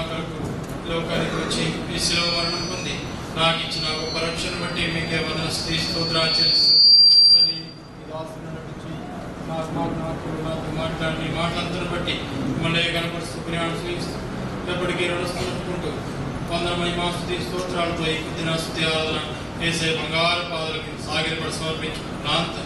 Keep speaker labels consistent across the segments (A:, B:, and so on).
A: కొరకు లోకానికి వచ్చి ఈ శిలువ మరణం పొంది నాకు ఇచ్చిన గొప్ప రక్షణ బట్టి మీకే వందన స్తుతి స్తోత్రాలు చెల్లిస్తూ నాతో మాట్లాడి మాటలందరూ బట్టి మిమ్మల్ని కనపరుస్తూ ప్రియాణం స్వీస్తూ ఎప్పటికీ రుణస్తుకుంటూ వందన మహిమా స్తుతి స్తోత్రాలతో ఈ దిన స్తుతి ఆరాధన వేసే బంగారు పాదలకి సాగిరపడి సమర్పించుకున్నాను.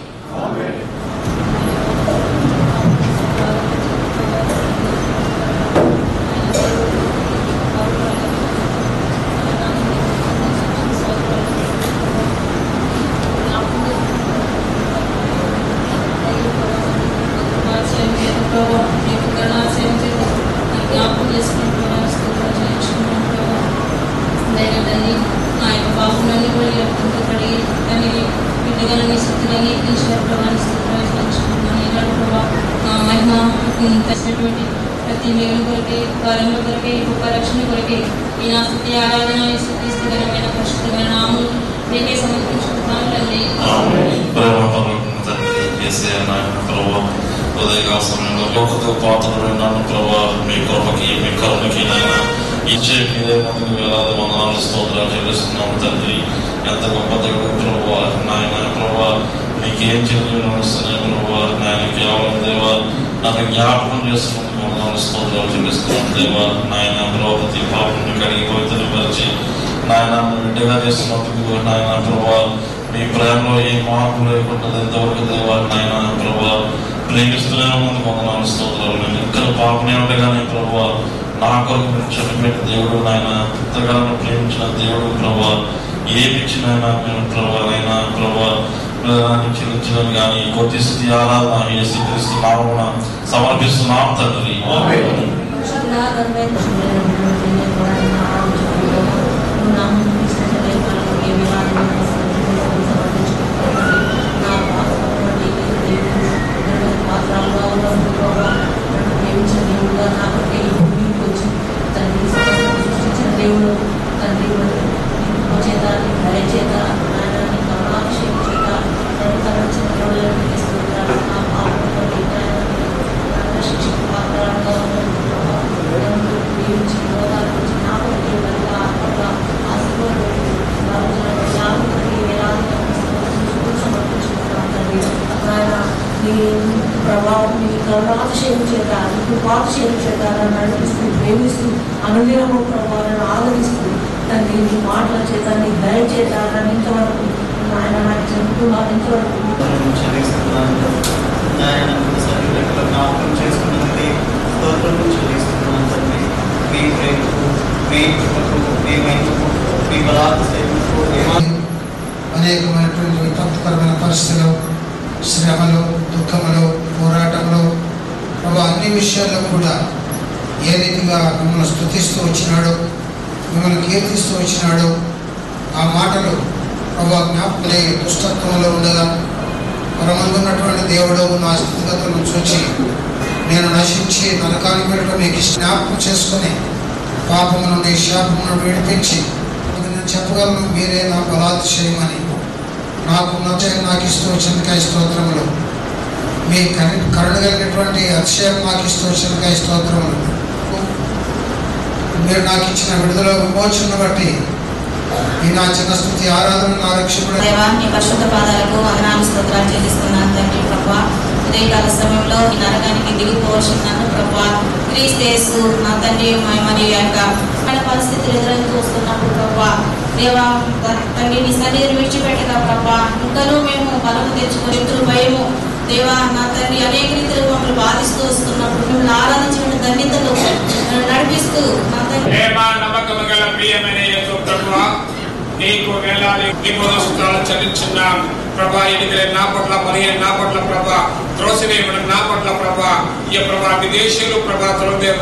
B: ప్రతి మేలు కొరకే కాలంలో కొరకే గొప్ప రక్షణ కొరకే ఈ నా స్తుతి ఆరాధన స్తుతిస్తున్న పరిశుద్ధమైన నామం మీకే సమర్పించుకుంటున్నాను తండ్రి.
C: ఉదయకాల సమయంలో లోకతో పాత్రలను ప్రభావ మీ కృపకి మీ కరుణకి నాయన ఇచ్చే మీరే ముందుకు వేలాది వందనాలు స్తోత్రాలు చెల్లిస్తున్నాము తండ్రి. ఎంత గొప్ప దేవుడు ప్రభావ నాయన ప్రభావ నీకేం చెప్పి నడుస్తున్నాయి ప్రభావ నాయన కేవలం దేవా నాకు జ్ఞాపకం చేసుకుంటూ వందనాలు స్తోత్రాలు చెల్లిస్తున్నాము దేవా నాయన ప్రభావ ప్రతి పాపని కడిగి పవిత్రపరిచి నాయన బిడ్డగా చేస్తున్నందుకు నాయన ప్రభావ మీ ప్రేమలో ఏ మార్పు లేకుండా ఎంతవరకు దేవా నాయన ప్రభావ ప్రేమిస్తూనే ముందుకు వందనాలు స్తోత్రాలు. నేను ఇంకా పాపనే ఉండగానే ప్రభావ నా కొరకు మీరు చనిపోయిన దేవుడు నాయన పుస్తకాలను ప్రేమించిన దేవుడు ప్రభావ ఏమిచ్చినైనా మేము ప్రభావైనా ప్రభావ చెల్లించడం కానీ కొద్ది స్థితి ఆరాధన యేసుక్రీస్తు నామమున సమర్పిస్తున్నాం తండ్రి.
B: దేవుడు తండ్రి చేత దయ చేత అభిషేకం చేత ప్రభావం మీ కరుణాభిషేకం చేత కృపాభిషేకం చేత నడిపిస్తూ ప్రేమిస్తూ అనుదినము ప్రభావాలను ఆదరిస్తూ తండ్రి మీ మాటల చేత నీ దయ చేత నన్ను ఇంతవరకు ఆయన నాకు చెబుతున్నాను ఇంతవరకు
D: జ్ఞాపకం చేసుకున్నది స్తోత్రము చెల్లిస్తున్నాను తండ్రి. మీ ప్రేమకు మీ కృపకు మీ మహిమకు మీ బలాత్సేవకు
E: అనేకమైనటువంటి విపత్తుకరమైన పరిస్థితులు శ్రమలు దుఃఖములు పోరాటంలో ప్రభు అన్ని విషయాల్లో కూడా ఏ రీతిగా మిమ్మల్ని స్తుతిస్తూ వచ్చినాడో మిమ్మల్ని కీర్తిస్తూ వచ్చినాడో ఆ మాటలు ప్రభు జ్ఞాపకలే దుష్టత్వంలో ఉండగా పరమందున్నటువంటి దేవుడు నా స్థితిగతులను చూచి నేను నశించి నరకానికి వెళ్ళడం మీకు జ్ఞాపకం చేసుకుని పాపము నుండి శాపమును విడిపించి నేను చెప్పగలను మీరే నా బలాతిశయమని నాకు నాకు ఇస్తూ వచ్చిన స్తోత్రములు మీ కరుణ కలిగినటువంటి అతిశయం నాకు ఇస్తూ వచ్చిన స్తోత్రములు మీరు నాకు ఇచ్చిన విడుదల విమోచనను బట్టి ఈ నా చిన్న స్తుతి ఆరాధన నా రక్షకుడు
B: మీ పరిశుద్ధ పాదాలకు వందనాలు స్తోత్రాలు చెల్లిస్తున్నాను తండ్రి ప్రభా. ఉదయకాల సమయంలో ఈ నరకానికి దిగిపోవచ్చిందన్న ప్రభా క్రీస్తు యేసు నా తండ్రి మరి యొక్క పరిస్థితులు ఎదురవుతూ వస్తున్నప్పుడు ప్రభా దేవా తండ్రి నీ సన్నిధిని విడిచిపెట్టగా ప్రభా ఇంకనూ మేము బలము తెచ్చుకొని శత్రు భయము దేవా నా తండ్రి అనేక రీతిలో మమ్మల్ని బాధిస్తూ వస్తున్నప్పుడు మిమ్మల్ని ఆరాధించిన ధన్యతలు నడిపిస్తూ నా తండ్రి
A: నమ్మకము గల ప్రియమైన యేసు ప్రభువా నీకు వేలాది స్తోత్రాలు చెల్లించున్నాం ప్రభా. ఎన్నికలే నా పట్ల మరియు నా పట్ల ప్రభా త్రోసివేయడం నా పట్ల ప్రభా ఈ ప్రభా విదేశీయులు ప్రభా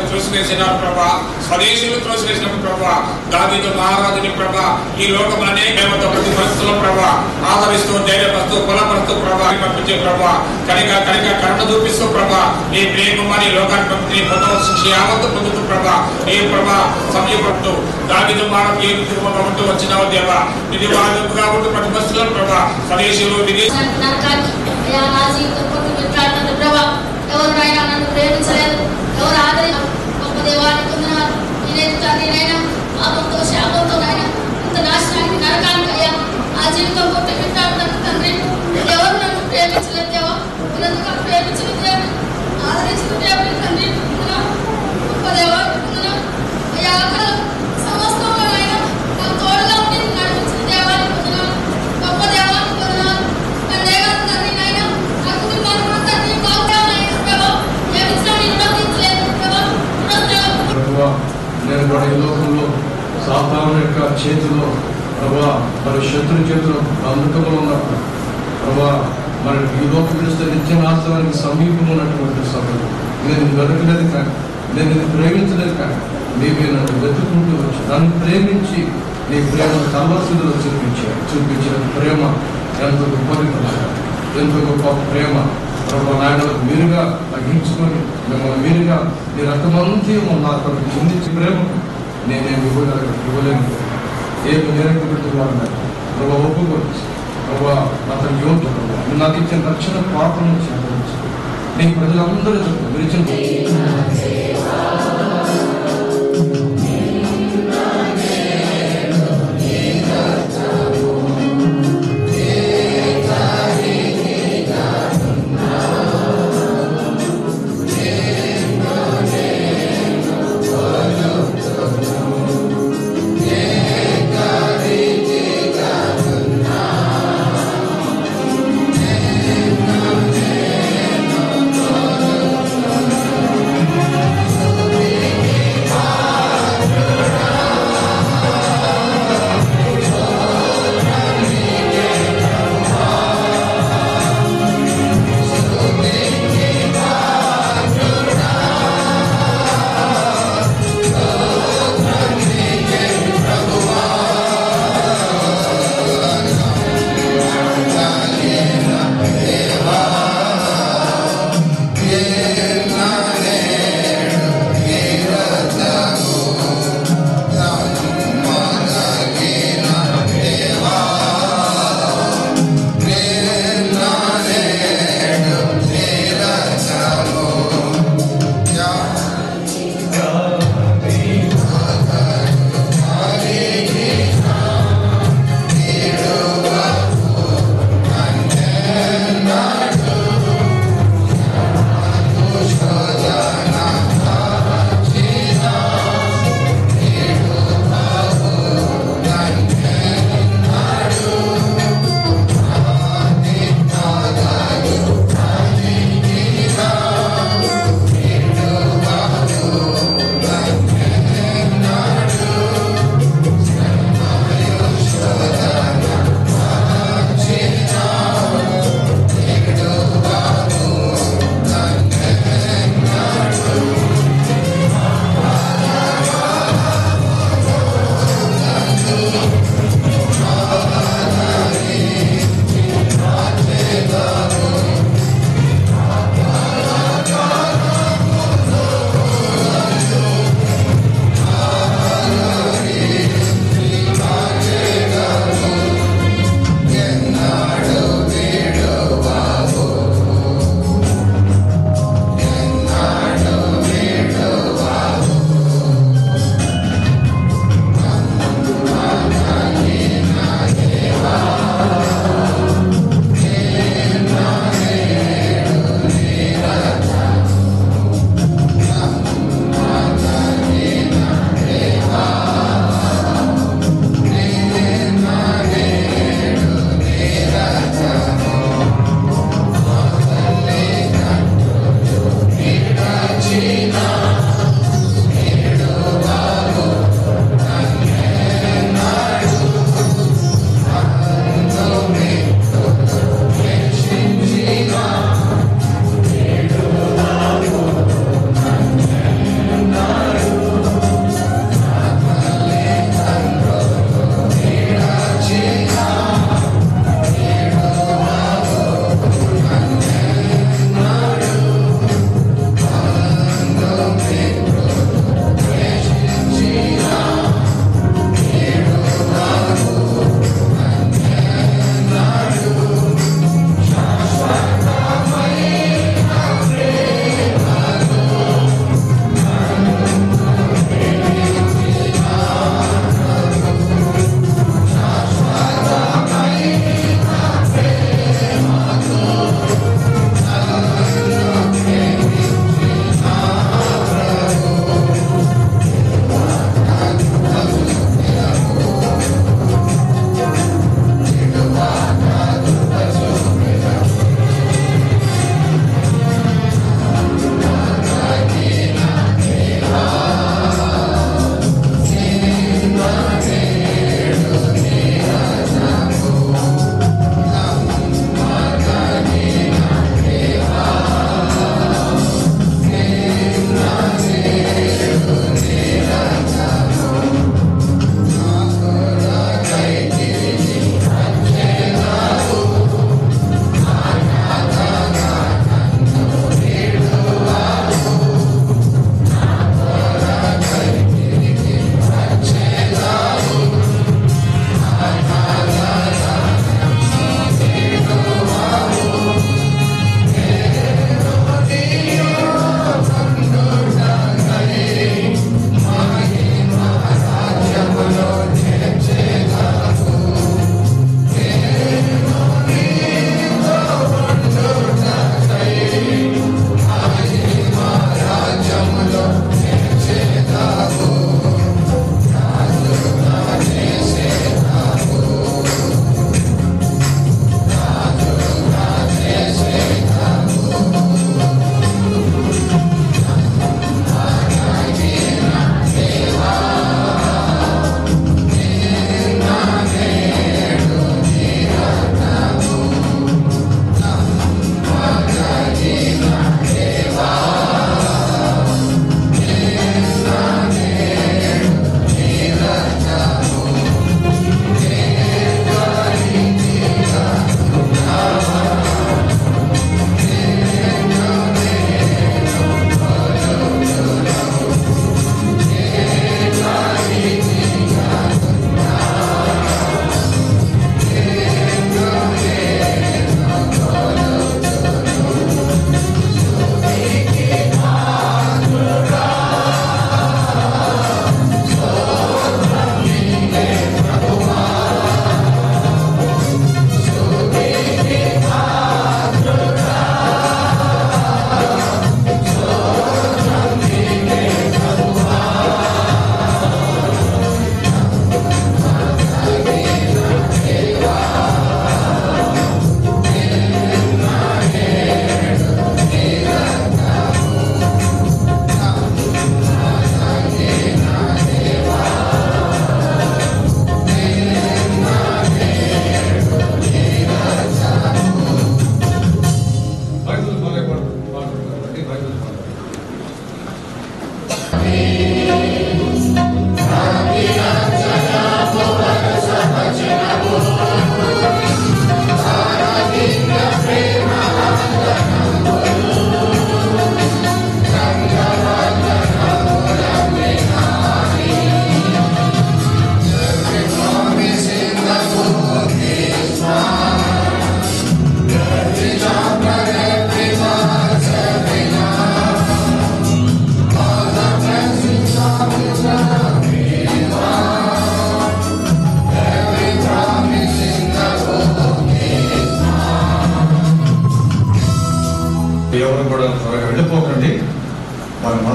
A: త్రోసివేసినారు ప్రభా స్వదేశీయులు త్రోసివేసినప్పుడు ప్రభా దావీదు మహారాజుని ప్రభా ఈ లోకం అనేక ప్రతి పరిస్థితుల్లో ప్రభా ఆదరిస్తూ ధైర్యపరుస్తూ బలపరుస్తూ ప్రభా పంపించే ప్రభా కనుక కరుణ చూపిస్తూ ప్రభా ఈ ప్రేమ లోకాన్ని పంపిణీ శిక్ష యావత్తు పొందుతూ ప్రభా ఈ ప్రభా సమయపడుతూ దావీదు మహారాజు ఏ ఉంటూ వచ్చినావు దేవా ఇది వాడుగా ఉంటూ ప్రతి పరిస్థితుల్లో ప్రభా స్వదేశీయులు
B: ఎవరు నన్ను ప్రేమించలేదు ఎవరు ఆదరించారు గొప్ప దేవానికి
F: తండ్రి నైనా పాపంతో శాపంతో నైనా ఇంత నాశనానికి నరకానికి అయ్యా ఆ జీవితం కొట్టి పెట్టాడు తండ్రి. ఎవరు నన్ను ప్రేమించలేదు దేవా, ఎందుకు ప్రేమించిన దేవుడు ఆదరించిన దేవుడు తండ్రి. గొప్ప దేవా అయ్యా అక్కడ సమస్తంలో అయినా నాకు తోడుగా ఉండి నడిపించిన దేవాన్ని పొందున్నాను. గొప్ప దేవాన్ని పొందున్నాను. తండ్రి నైనా నా కుటుంబాన్ని కూడా తండ్రి బాగున్నాయి ప్రభావ ఏమిచ్చినా నేను నమ్మించలేదు ప్రభావ.
G: నేను కూడా ఈ లోకంలో సాతాను యొక్క చేతిలో ప్రభా మరి శత్రు చేతిలో బంధకంలో ఉన్నప్పుడు ప్రభా మరి ఈ లోకం విడిస్తే నిత్య నాశనానికి సమీపంలో ఉన్నటువంటి సభలు నేను వెతకలేదు కానీ నేను ఇది ప్రేమించలేదు కానీ నీవే నన్ను వెతుకుంటూ వచ్చి నన్ను ప్రేమించి నీ ప్రేమను కల్వసులో చూపించిన ప్రేమ ఎంతో గొప్పది, ఎంతో గొప్ప ప్రేమ ప్రభా. నాయనలకు మీరుగా తగ్గించుకొని మిమ్మల్ని మీరుగా నీ రకమంతా నా కొరకు చిందించి ప్రేమ నేనేమి ఇవ్వలేను. ఏమి నేర్చుకుంటున్నాను ప్రభా ఒప్పుకోవచ్చు ప్రభా అతను యోగ్యుడు నాకు ఇచ్చిన రక్షణ పాపను చేకూర్చు. నీ ప్రజలందరూ విరిచిన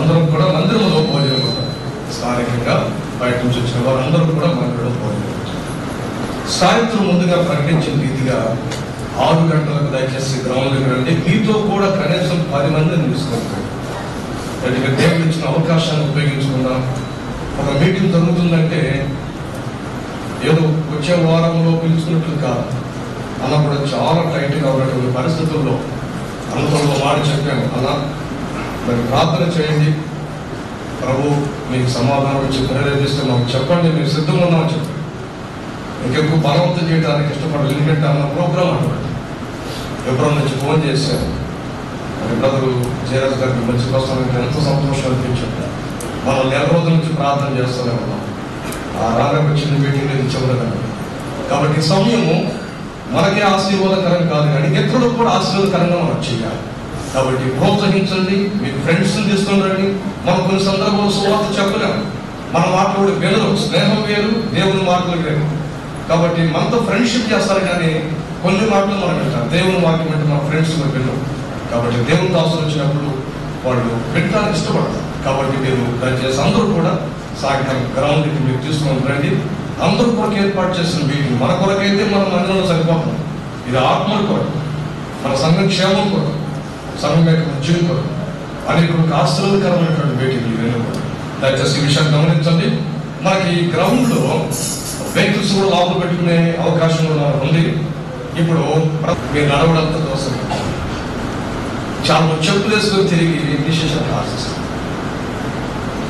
G: అందరం కూడా మందిరంలో భోజనం ఉంటాం. స్థానికంగా బయట నుంచి వచ్చిన వారందరూ కూడా మందిరంలో భోజనం ఉంటాం. సాయంత్రం ముందుగా ప్రకటించిన రీతిగా 6 గంటలకు దయచేసి గ్రౌండ్కి రండి. మీతో కూడా కనీసం 10 మందిని తీసుకుంటాం. దేవుడు ఇచ్చిన అవకాశాన్ని ఉపయోగించుకుందాం. ఒక మీటింగ్ జరుగుతుందంటే ఏదో వచ్చే వారంలో పిలుచుకున్నట్లు కాదు. అలా కూడా చాలా టైట్గా ఉన్నటువంటి పరిస్థితుల్లో అనుభవంలో మాట చెప్పాను. అలా మరి ప్రార్థన చేయండి, ప్రభు మీకు సమాధానం ఇచ్చి ప్రేరేపిస్తున్నాం, చెప్పండి, మేము సిద్ధంగా ఉన్నామని చెప్పండి. ఇంకెక్కువ బలవంతం చేయడానికి ఇష్టపడాలి. ఎందుకంటే అన్న ప్రోగ్రామ్ అన్నమాట. ఎప్పుడో నుంచి ఫోన్ చేశాను, మరి బ్రదరు జయరాజ్ గారికి మంచి కోసం ఎంతో సంతోషం అనిపించింది. మనం 1 రోజుల నుంచి ప్రార్థన చేస్తూనే ఉన్నాం. ఆ రాగకు వచ్చిన మీటింగ్ ఇది చెప్పలేదు. కాబట్టి ఈ సమయము మనకే ఆశీర్వాదకరం కాదు, కానీ ఇతరులకు కూడా ఆశీర్వాదకరంగా మనం చేయాలి. కాబట్టి ప్రోత్సహించండి, మీ ఫ్రెండ్స్ని తీసుకొని రండి. మనం కొన్ని సందర్భాల్లో సువార్త చెప్పలేము, మన మాటలు వినరు. స్నేహం వేరు, దేవుని మాటలు వేరు. కాబట్టి మనతో ఫ్రెండ్షిప్ చేస్తారు, కానీ కొన్ని మాటలు మనం వింటాం. దేవుని వాక్యం అంటే మన ఫ్రెండ్స్ వినరు. కాబట్టి దేవుని దాసులు వచ్చినప్పుడు వాళ్ళు వినడానికి ఇష్టపడతారు. కాబట్టి మీరు దయచేసి అందరూ కూడా సాయంకాలం గ్రౌండ్కి మీరు తీసుకొని రండి. అందరూ కొరకు ఏర్పాటు చేసిన మీటింగ్ మన కొరకైతే మనం మందిరంలో సరిపోతాం. ఇది ఆత్మల కొరకు, మన సంఘం క్షేమం కొరకు, సంఘం యొక్క ఉద్యోగం కొరకు, అనేక ఆశీర్వాదకరమైనటువంటి మీటింగ్లు ఇవన్నీ కూడా. దయచేసి ఈ విషయాన్ని గమనించండి. మనకి ఈ గ్రౌండ్లో వెహికల్స్ కూడా లోపల పెట్టుకునే అవకాశం కూడా ఉంది. ఇప్పుడు మీరు నడవడంతో కోసం చాలా చెప్పులు వేసుకొని తిరిగి ఇనిషియేషన్ ఆశిస్తాం.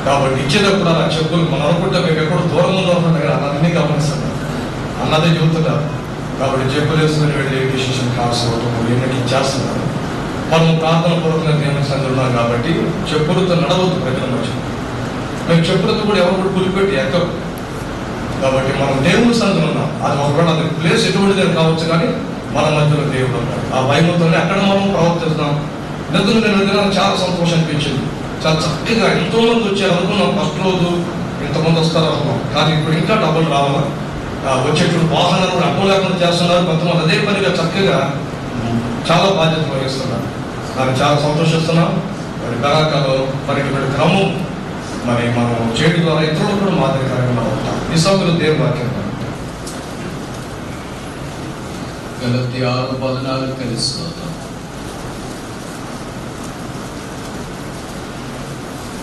G: కాబట్టి ఇచ్చేటప్పుడు అలా చెప్పులు మనం అనుకుంటే మేము ఎక్కడో దూరంగా ఉంటున్నాం కదా, అన్నీ గమనిస్తున్నాం, అన్నదే చెబుతున్నారు. కాబట్టి చెప్పులు వేసుకొని వెళ్ళి ఇనిషియేషన్ క్లాస్ అవ్వటం ఎన్నకి ఇచ్చేస్తున్నారు. మనం ప్రార్థన పూర్వకంగా దేవుని సంఘం ఉన్నాం కాబట్టి చెప్పులతో నడవద్దు ప్రజల మధ్య. మేము చెప్పులతో కూడా ఎవరు కూడా పులిపెట్టి ఎక్కరు. కాబట్టి మనం దేవుని సంఘం ఉన్నాం. అది ఒకవేళ అది ప్లేస్ ఎటువంటిది కావచ్చు, కానీ మన మధ్యలో దేవుడు ఉన్నాడు. ఆ భయంతోనే అక్కడ మనం ప్రవర్తిస్తున్నాం. నిజంగా చాలా సంతోషం అనిపించింది. చాలా చక్కగా ఎంతో మంది వచ్చారు అనుకున్నాం. ఫస్ట్ రోజు ఇంతమంది వస్తారు అనుకున్నాం, కానీ ఇప్పుడు ఇంకా డబ్బులు రావాలి. వచ్చేటువంటి వాహనాలు కూడా అడ్డం లేకుండా చేస్తున్నారు. కొంతమంది అదే పనిగా చక్కగా చాలా బాధ్యత వహిస్తున్నారు. దాన్ని చాలా సంతోషిస్తున్నాం. మరి బెరాకాలో మరి ఇటువంటి క్రమం మరి మనం చేయడం ద్వారా ఇతరులు కూడా మాదిరికరంగా ఉంటాం. ఈ సభ్యులు దేవుని వాక్యం
H: గలతీ 6:14 కలిసి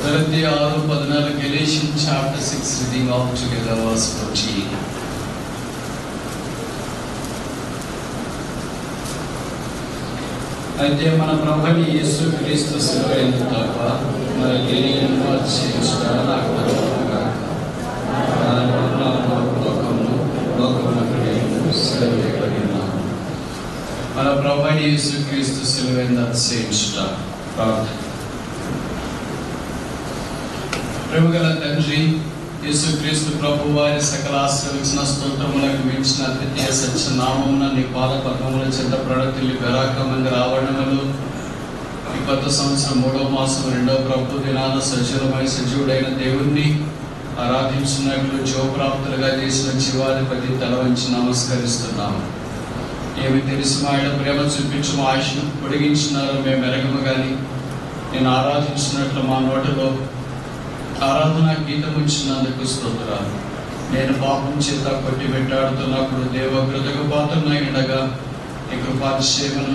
H: Galatians 6:14, Galatians chapter 6, reading all together verse 14. అయితే మన ప్రభువైన యేసుక్రీస్తు శిలువయందు తప్ప మరి దేనిని అతిశయించుట నాకు తప్పగాక. మన ప్రభువైన యేసుక్రీస్తు శిలువయందు అతిశయించుట. ప్రార్థన. ప్రేమగల తండ్రి, యేసుక్రీస్తు ప్రభు వారి సకల ఆశీర్వచన స్తోత్రములకు మించిన ద్వితీయ సత్యనామమున నీ పాద పద్మముల చెంత ప్రొడక్టులు గరాకమంది రావడములు ఈ కొత్త సంవత్సరం 3వ మాసం 2వ ప్రభు దినాన సజీవుడైన దేవుణ్ణి ఆరాధించినట్లు జీవప్రాప్తులుగా చేసిన జీవాధిపతి తల వంచి నమస్కరిస్తున్నాము. ఏమి తెలిసి మా ఆయన ప్రేమ చూపించి మా ఆయుష్ను పొడిగించినారో మేము ఎరగము, కానీ నేను ఆరాధించినట్లు మా నోటిలో ఆరాధన గీతం ఇచ్చినందుకు స్తోత్రాలు. నేను పాపం చేత కొట్టి వెంటాడుతున్నప్పుడు దేవకృతకు పాత్రనైనగా నీ కృపాతిశయమును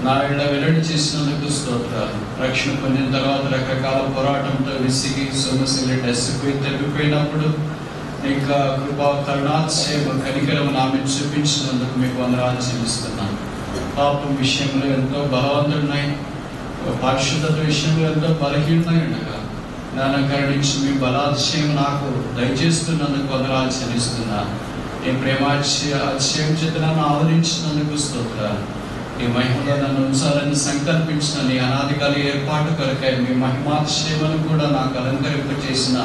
H: నా ఎడ వెల్లడి చేసినందుకు స్తోత్రాలు. రక్షణ పొందిన తర్వాత రకరకాల పోరాటంతో విసిగి సొమసిలి డెస్సిపోయి తగ్గిపోయినప్పుడు నీ కృపా కరుణాతిశయము కనికరము నా మీద చూపించినందుకు మీకు వందనాలు చెల్లిస్తున్నాను. పాపం విషయంలో ఎంతో బలవంతుడినై, పరిశుద్ధత విషయంలో ఎంతో బలహీనమై ఉండగా నన్ను కరుణించి మీ బలాతిశయం నాకు దయచేస్తున్నందుకు వందనాలు చెల్లిస్తున్నాను. నీ ప్రేమాతిశయం చేత నన్ను ఆదరించినందుకు స్తోత్రాలు. నీ మహిమలో నన్ను ఉంచాలని సంకల్పించిన నీ అనాదికాల ఏర్పాటు కొరకై మీ మహిమాతిశయమును కూడా నాకు అలంకరింపచేసిన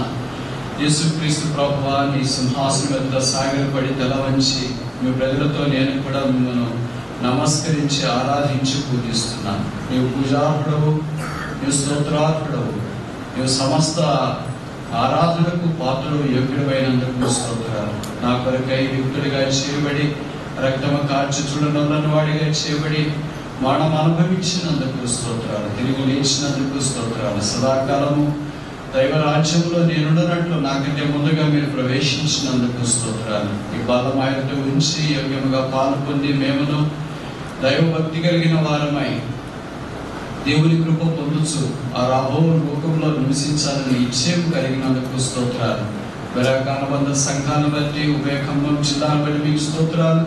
H: యేసుక్రీస్తు ప్రభువా, నీ సింహాసనం వద్ద సాగిలపడి తల వంచి మీ ప్రజలతో నేను కూడా మిమ్మల్ని నమస్కరించి ఆరాధించి పూజిస్తున్నాను. నీవు పూజార్హుడవు, నీవు స్తోత్రార్హుడవు, నీవు సమస్త ఆరాధనకు పాత్రలు యోగ్యుడమైనందుకు స్తోత్రాలు. నా కొరకై యుక్తుడిగా చేయబడి రక్తము కార్చి చూడనొల్లని వాడిగా చేయబడి మరణం అనుభవించినందుకు స్తోత్రాలు, తిరిగి లేచినందుకు స్తోత్రాలు. సదాకాలము దైవ రాజ్యంలో నేనున్నట్లు నాకంటే ముందుగా మీరు ప్రవేశించినందుకు స్తోత్రాలు. ఈ బాలమాయతో ఉంచి యోగ్యముగా పాలు పొంది మేమును దైవభక్తి కలిగిన వారమై దేవుని కృప పొందుచు ఆ రాబో లోకంలో నివసించాలని నిశ్చయం కలిగినందుకు స్తోత్రాలు. అనుబంధ సంఘాలను బట్టి ఉభయ ఖమ్మం జిల్లాను బట్టి మీకు స్తోత్రాలు.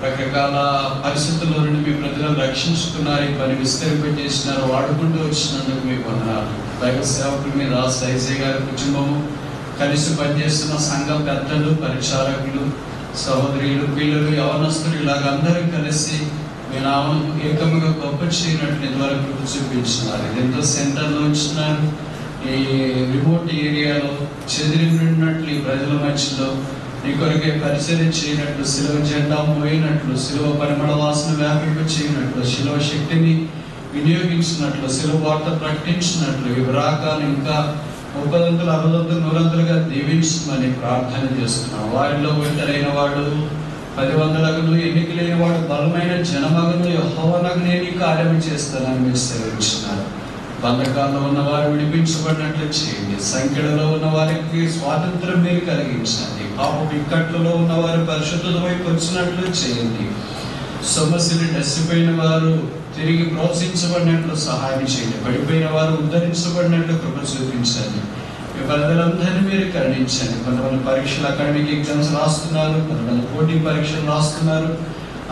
H: రకరకాల పరిస్థితుల్లో నుండి మీ ప్రజలను రక్షించుకున్నారు, ఈ పని విస్తరింపజేసినారు, వాడుకుంటూ వచ్చినందుకు మీకు వందనాలు. దైవ సేవకుల మీద సైజే గారి కుటుంబము, కలిసి పనిచేస్తున్న సంఘ పెద్దలు, పరిచారకులు, సహోదరులు, పిల్లలు, యవనస్తులు ఇలాగ అందరూ కలిసి మీ నామను ఏకముగా గొప్ప చేయనట్లు ఇంతవరకు కృప చూపించినారు. ఎంతో సెంటర్లో ఉంచినారు. ఈ రిమోట్ ఏరియాలో చెదిరినట్లు ఈ ప్రజల మధ్యలో నీ కొరకే పరిచయం చేయనట్లు, శిలువ జెండా మోయినట్లు, శిలువ పరిమళ వాసన వ్యాపింప చేయనట్లు, శిలువ శక్తిని వినియోగించినట్లు, శిలువ వార్త ప్రకటించినట్లు ఈ విరాకాన్ని ఇంకా 30 60 100 దీవించమని ప్రార్థన చేస్తున్నాం. వారిలో ఒంటరైన వాడు 10 ఎన్నికలైన వాడు బలమైన జనమగను యెహోవానగు నేను ఈ కార్యం చేస్తానని మీరు సెలవించినారు. బంధకాల్లో ఉన్న వారు విడిపించబడినట్లు చేయండి. సంఖ్యలో ఉన్న వారికి స్వాతంత్రం మీరు కలిగించండి. పాపపు ఇక్కట్లలో ఉన్న వారు పరిశుద్ధత వైపు వచ్చినట్లు చేయండి. సమస్యలు నశిపోయిన వారు తిరిగి ప్రోత్సహించబడినట్లు సహాయం చేయండి. పడిపోయిన వారు ఉద్ధరించబడినట్లు కృప చూపించండి. మీ ప్రజలందరినీ మీరు కరుణించండి. కొంతమంది పరీక్షలు అకాడమిక్ ఎగ్జామ్స్ రాస్తున్నారు, కొంతమంది పోటీ పరీక్షలు రాస్తున్నారు.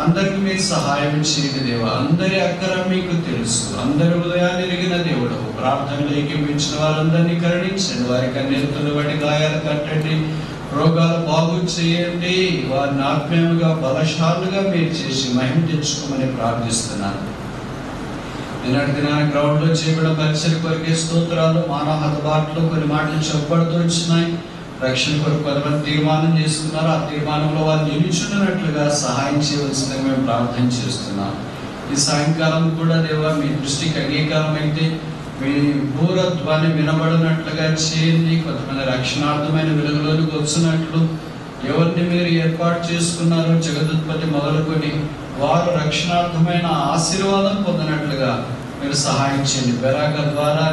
H: అందరికి మీరు సహాయం చేయండి దేవా. అందరి అక్కర మీకు తెలుసు, అందరి హృదయాన్ని ఎరిగిన దేవుడు. ప్రార్థనలు ఏకీపించిన వారందరినీ కరుణించండి. వారికి అన్నితులు బట్టి గాయాలు కట్టండి, రోగాలు బాగు చేయండి. వారిని ఆత్మీయంగా బలశాలుగా మీరు చేసి మహిమ తెచ్చుకోమని ప్రార్థిస్తున్నాను. నిన్నటి దినాన గ్రౌండ్ లో చేయబడిన పరిచయ కొరకే స్తోత్రాలు. మానవ హతబాట్లో కొన్ని మాటలు చెప్పబడుతూ వచ్చినాయి. రక్షణ కొరకు కొంతమంది తీర్మానం చేసుకున్నారు. ఆ తీర్మానంలో వారు నిలుచున్నట్లుగా సహాయం చేయవలసిందిగా మేము ప్రార్థన చేస్తున్నాం. ఈ సాయంకాలం కూడా దేవా మీ దృష్టికి అంగీకారం అయితే మీ బూర ధ్వని వినబడినట్లుగా చేయండి. కొంతమంది రక్షణార్థమైన వెలుగులోనికి వచ్చినట్లు ఎవరిని మీరు ఏర్పాటు చేసుకున్నారో జగదుత్పత్తి మొదలుకొని వారు రక్షణార్థమైన ఆశీర్వాదం పొందినట్లుగా మీరు సహాయం చేయండి. బెరాక ద్వారా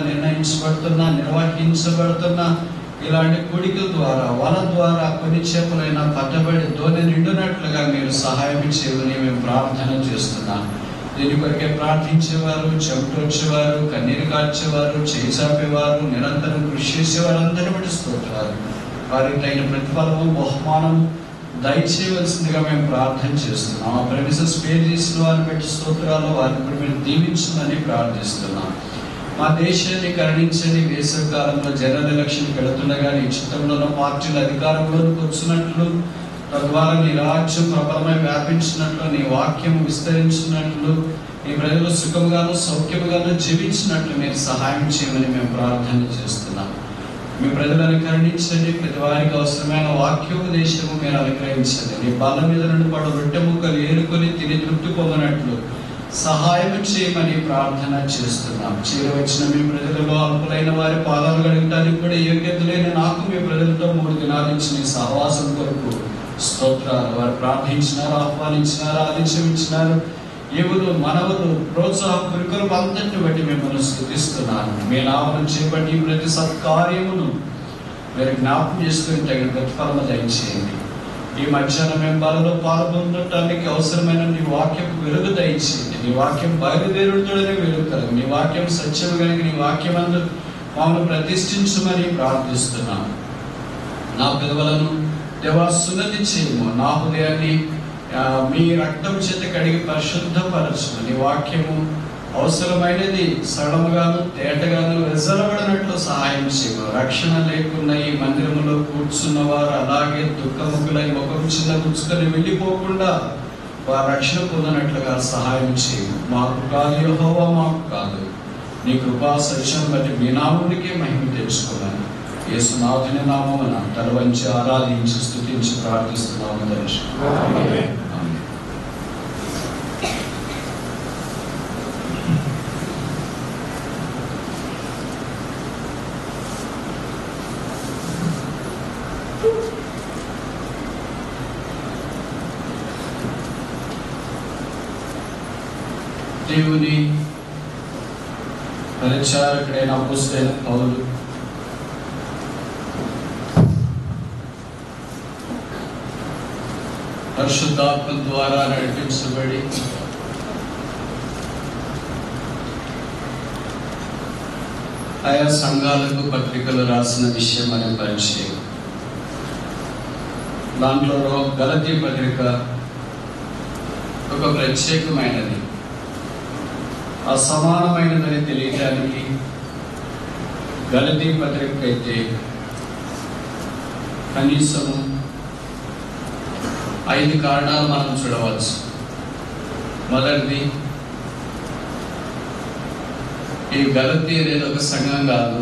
H: నిర్వహించబడుతున్న ఇలాంటి కొడికల ద్వారా, వల ద్వారా కొన్ని చేపలైనా పట్టబడి ధోని నిండునట్లుగా మీరు సహాయం చేయమని మేము ప్రార్థన చేస్తున్నాం. దీని కొరకే ప్రార్థించేవారు, చెమటొచ్చేవారు, కన్నీరు కార్చేవారు, చేసాపేవారు, నిరంతరం కృషి చేసేవారు అందరూ బట్టి స్తోత్రాలు. వారికి తగిన ప్రతిఫలము, బహుమానం దయచేయవలసిందిగా మేము ప్రార్థన చేస్తున్నాం. ఆ ప్రెమిసెస్ పే చేసిన వారిని బట్టి స్తోత్రాలు. వారిని కూడా మీరు దీవించమని ప్రార్థిస్తున్నాం. మా దేశాన్ని కరుణించండి. వేసవి కాలంలో జనరల్ ఎలక్షన్ పెడుతుండగా నీ చిత్తంలో పార్టీలు అధికారంలోకి వచ్చినట్లు, తద్వారా నీ రాజ్యం ప్రబలమై వ్యాపించినట్లు, నీ వాక్యం విస్తరించినట్లు, నీ ప్రజలు సుఖముగాను సౌఖ్యముగాను జీవించినట్లు మీరు సహాయం చేయమని మేము ప్రార్థన చేస్తున్నాం. మీ ప్రజలను కరుణించండి. ప్రతి వారికి అవసరమైన వాక్యోపదేశము మీరు అనుగ్రహించండి. నీ బల్ల మీద నుండి పడు రొట్టె ముక్కలు ఏరుకొని తిని తృప్తి పొందినట్లు సహాయం చేయమని ప్రార్థన చేస్తున్నాం. చేరవచ్చిన మీ ప్రజలలో అల్పులైన వారి పాదాలు గడగడానికి కూడా యోగ్యత లేని నాకు మీ ప్రజలతో 3 దినాలు ఇచ్చిన సహవాసం కొరకు స్తోత్రాలు. వారు ప్రార్థించినారు, ఆహ్వానించినారు, ఆదేశించినారు. యువులు, మనవులు, ప్రోత్సాహపూర్వకులు అంతటిని బట్టి మిమ్మల్ని స్తుతిస్తున్నాను. మీ నామమును చేపట్టి ప్రతి సత్కార్యమును మీరు జ్ఞాపకం చేసుకుని తగిన ప్రతిఫలము దయచేయండి. ఈ మధ్యాహ్నం మేము బలలో పాల్గొనడానికి అవసరమైన నీ వాక్యం వెలుగు దయచేయండి. నీ వాక్యం బయలుదేరుతోనే వెలుగు కలుగు. నీ వాక్యం సత్యం కలిగి నీ వాక్యం అందు మమ్మల్ని ప్రతిష్ఠించమని ప్రార్థిస్తున్నాను. నా పెదవులను దేవా సున్నతి చేయము. నా హృదయాన్ని మీ రక్తం చేత కడిగి పరిశుద్ధపరచము. నీ వాక్యము అవసరమైనది సడముగాను తేటగాను వెజలబడినట్లు సహాయం చేయము. రక్షణ లేకున్న ఈ మందిరంలో కూర్చున్న వారు అలాగే దుఃఖముఖులై ముఖం చిన్న గుచ్చుకొని వెళ్ళిపోకుండా వారు రక్షణ పొందినట్లుగా సహాయం చేయము. మాకు కాదు యెహోవా, మాకు కాదు. నీ కృపా సత్యం బట్టి మీ నామునికే మహిమ తెచ్చుకోవాలి. యేసునాథుని నామమున తల వంచి ఆరాధించి స్తుతించి ప్రార్థిస్తున్నాము తండ్రి. ఆమేన్. దేవుని పరిచారకుడైన అపోస్తలుడైన పౌలు పరిశుద్ధాత్మ ద్వారా నడిపించబడి ఆయా సంఘాలకు పత్రికలు రాసిన విషయం అనే పరిచయం. దాంట్లో గలతీ పత్రిక ఒక ప్రత్యేకమైనది, అసమానమైనదని తెలియటానికి గలతీ పత్రిక అయితే కనీసము 5 కారణాలు మనం చూడవచ్చు. మొదటిది, ఈ గలతీ అనేది ఒక సంఘం కాదు,